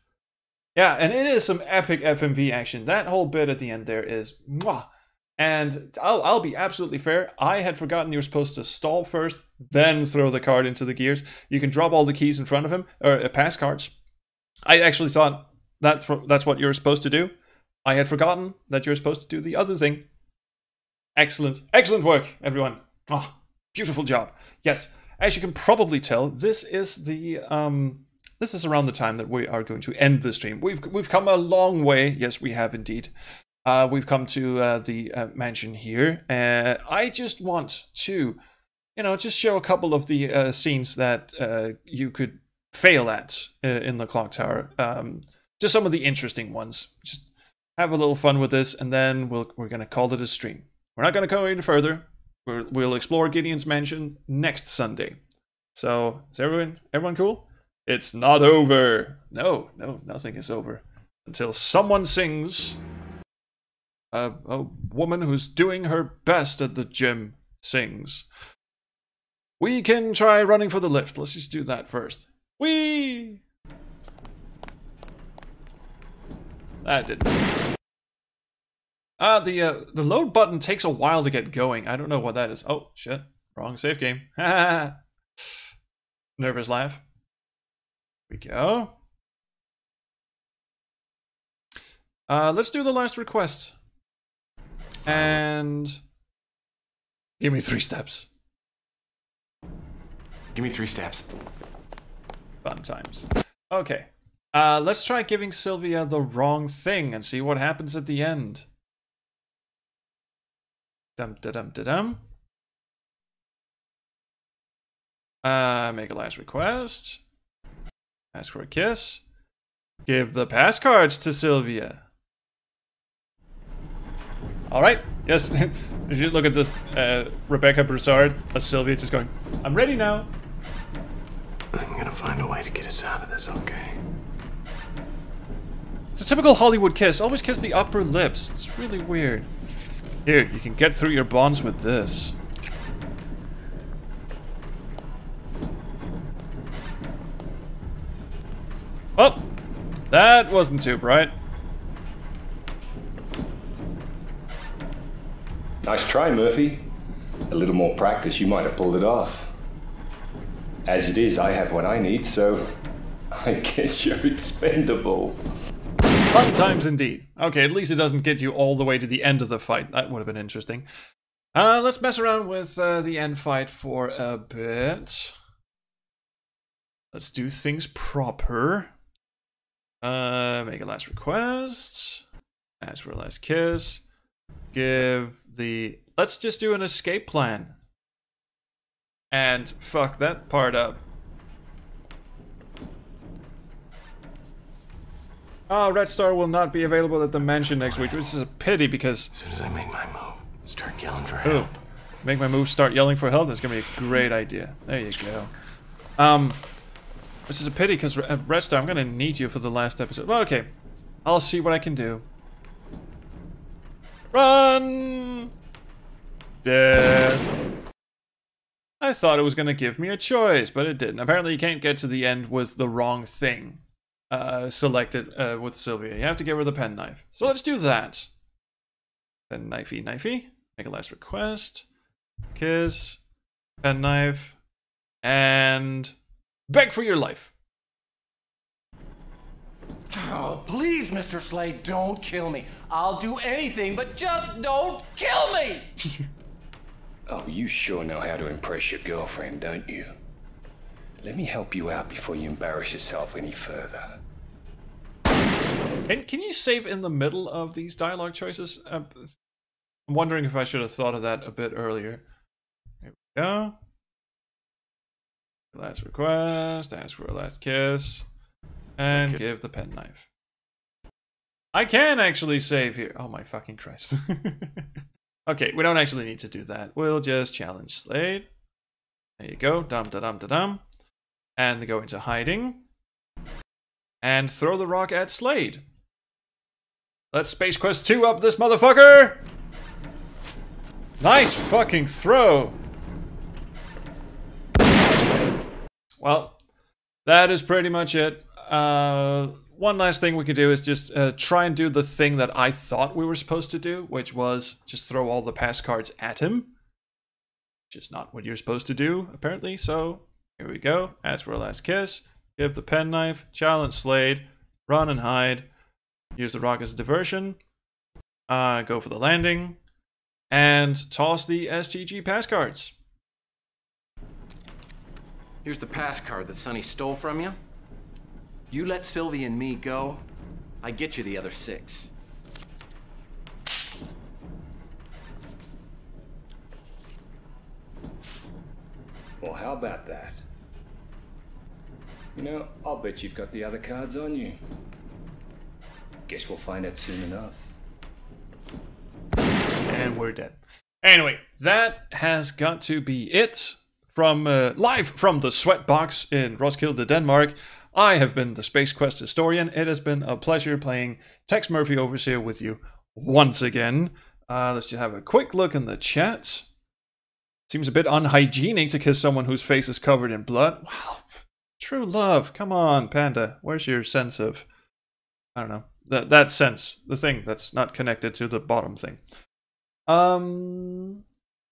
Yeah, and it is some epic FMV action. That whole bit at the end there is mwah. And I'll be absolutely fair. I had forgotten you were supposed to stall first, then throw the card into the gears. You can drop all the keys in front of him, or pass cards. I actually thought that's what you were supposed to do. I had forgotten that you were supposed to do the other thing. Excellent. Excellent work, everyone. Oh, beautiful job. Yes, as you can probably tell, this is the this is around the time that we are going to end the stream. We've come a long way. Yes, we have indeed. We've come to the mansion here. I just want to, just show a couple of the scenes that you could fail at in the clock tower. Just some of the interesting ones. Just have a little fun with this, and then we're going to call it a stream. We're not going to go any further. We'll explore Gideon's mansion next Sunday. So, is everyone cool? It's not over. No, nothing is over until someone sings. A woman who's doing her best at the gym sings. We can try running for the lift. Let's just do that first. Whee! That didn't. The load button takes a while to get going. I don't know what that is. Oh, shit. Wrong save game. Nervous laugh. Here we go. Let's do the last request. And give me 3 steps. Give me 3 steps. Fun times. Okay. Let's try giving Sylvia the wrong thing and see what happens at the end. Dum-da-dum-da-dum. Make a last request. Ask for a kiss. Give the pass cards to Sylvia. Alright, yes. If you look at this, Rebecca Broussard, Sylvia just going, I'm ready now. I'm gonna find a way to get us out of this, okay? It's a typical Hollywood kiss. Always kiss the upper lips. It's really weird. Here, you can get through your bonds with this. Oh! That wasn't too bright. Nice try, Murphy. A little more practice, you might have pulled it off. As it is, I have what I need, so I guess you're expendable. Fun times indeed. Okay, at least it doesn't get you all the way to the end of the fight. That would have been interesting. Let's mess around with the end fight for a bit. Let's do things proper. Make a last request. Ask for a last kiss. Give the... Let's just do an escape plan. And fuck that part up. Oh, Red Star will not be available at the mansion next week, which is a pity because... As soon as I make my move, start yelling for help. Ooh, make my move, start yelling for help? That's gonna be a great idea. There you go. Which is a pity because Red Star, I'm gonna need you for the last episode. Well, okay. I'll see what I can do. Run! Dead. I thought it was gonna give me a choice, but it didn't. Apparently you can't get to the end with the wrong thing. Selected with Sylvia. You have to give her the penknife. So let's do that. Then knifey. Make a last request. Kiss. Penknife. And beg for your life. Oh, please, Mr. Slade, don't kill me. I'll do anything, but just don't kill me! Oh, you sure know how to impress your girlfriend, don't you? Let me help you out before you embarrass yourself any further. Can you save in the middle of these dialogue choices? I'm wondering if I should have thought of that a bit earlier. Here we go. Last request, ask for a last kiss, and give the penknife. I can actually save here. Oh my fucking Christ. Okay, we don't actually need to do that. We'll just challenge Slade. There you go. Dum-da-dum-da-dum. And they go into hiding. And throw the rock at Slade. Let's Space Quest 2 up this motherfucker! Nice fucking throw! Well, that is pretty much it. One last thing we could do is just try and do the thing that I thought we were supposed to do, which was just throw all the pass cards at him. Which is not what you're supposed to do, apparently. So, here we go. Ask for a last kiss. Give the penknife. Challenge Slade. Run and hide. Use the rock as a diversion. Go for the landing. And toss the STG pass cards. Here's the pass card that Sonny stole from you. You let Sylvie and me go, I get you the other 6. Well, how about that? You know, I'll bet you've got the other cards on you. Guess we'll find out soon enough. And we're dead. Anyway, that has got to be it from live from the Sweatbox in Roskilde, Denmark. I have been the Space Quest historian. It has been a pleasure playing Tex Murphy Overseer with you once again. Let's just have a quick look in the chat. Seems a bit unhygienic to kiss someone whose face is covered in blood. Wow, true love. Come on, Panda. Where's your sense of, I don't know, that sense, the thing that's not connected to the bottom thing.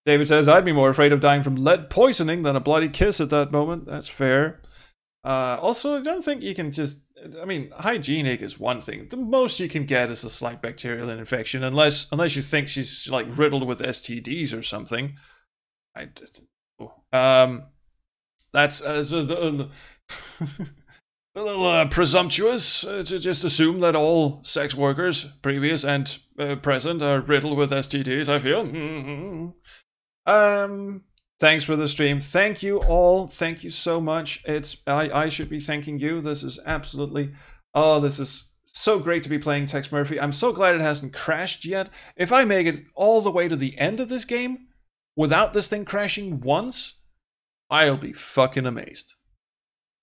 David says, I'd be more afraid of dying from lead poisoning than a bloody kiss at that moment. That's fair. Also, I don't think you can just, I mean, hygienic is one thing. The most you can get is a slight bacterial infection, unless you think she's like riddled with STDs or something. That's a little presumptuous to just assume that all sex workers, previous and present, are riddled with STDs, I feel. Thanks for the stream. Thank you all. Thank you so much. I should be thanking you. This is absolutely... Oh, this is so great to be playing Tex Murphy. I'm so glad it hasn't crashed yet. If I make it all the way to the end of this game, without this thing crashing once, I'll be fucking amazed.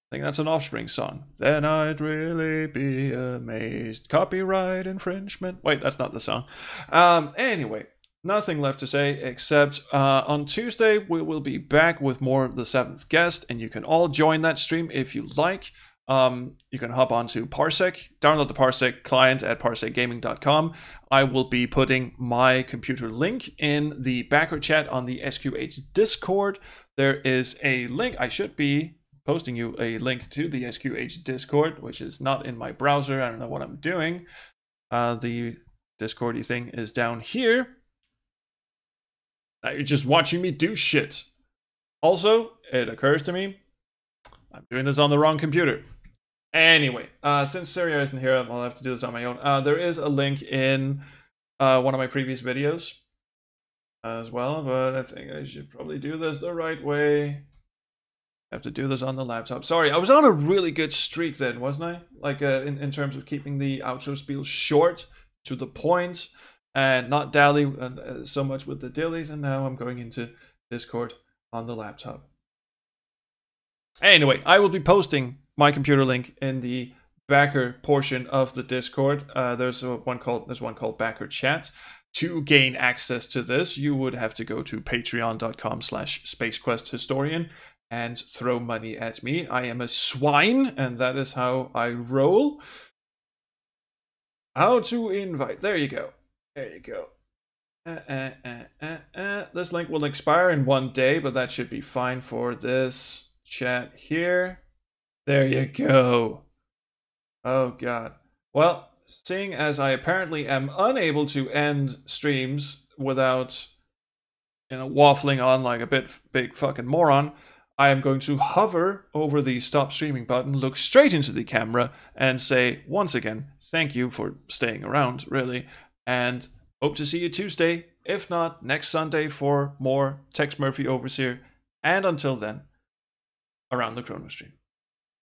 I think that's an Offspring song. Then I'd really be amazed. Copyright infringement. Wait, that's not the song. Anyway. Nothing left to say except on Tuesday we will be back with more of The Seventh Guest, and you can all join that stream if you like. You can hop onto Parsec, download the Parsec client at parsecgaming.com. I will be putting my computer link in the backer chat on the SQH Discord. There is a link. I should be posting you a link to the SQH Discord, which is not in my browser. I don't know what I'm doing. The Discordy thing is down here. Now you're just watching me do shit. Also, it occurs to me, I'm doing this on the wrong computer. Anyway, since Syria isn't here, I'll have to do this on my own. There is a link in one of my previous videos as well, but I think I should probably do this the right way. I have to do this on the laptop. Sorry, I was on a really good streak then, wasn't I? Like in terms of keeping the outro spiel short, to the point, and not dally so much with the dillies, and now I'm going into Discord on the laptop. Anyway, I will be posting my computer link in the backer portion of the Discord. There's one called Backer Chat. To gain access to this, you would have to go to patreon.com/SpaceQuestHistorian and throw money at me. I am a swine, and that is how I roll. How to invite? There you go. There you go. This link will expire in 1 day, but that should be fine for this chat here. There you go. Oh god. Well, seeing as I apparently am unable to end streams without, waffling on like a big fucking moron, I am going to hover over the stop streaming button, look straight into the camera, and say once again, thank you for staying around, really, and hope to see you Tuesday, if not next Sunday, for more Tex Murphy Overseer. And until then, around the chrono stream.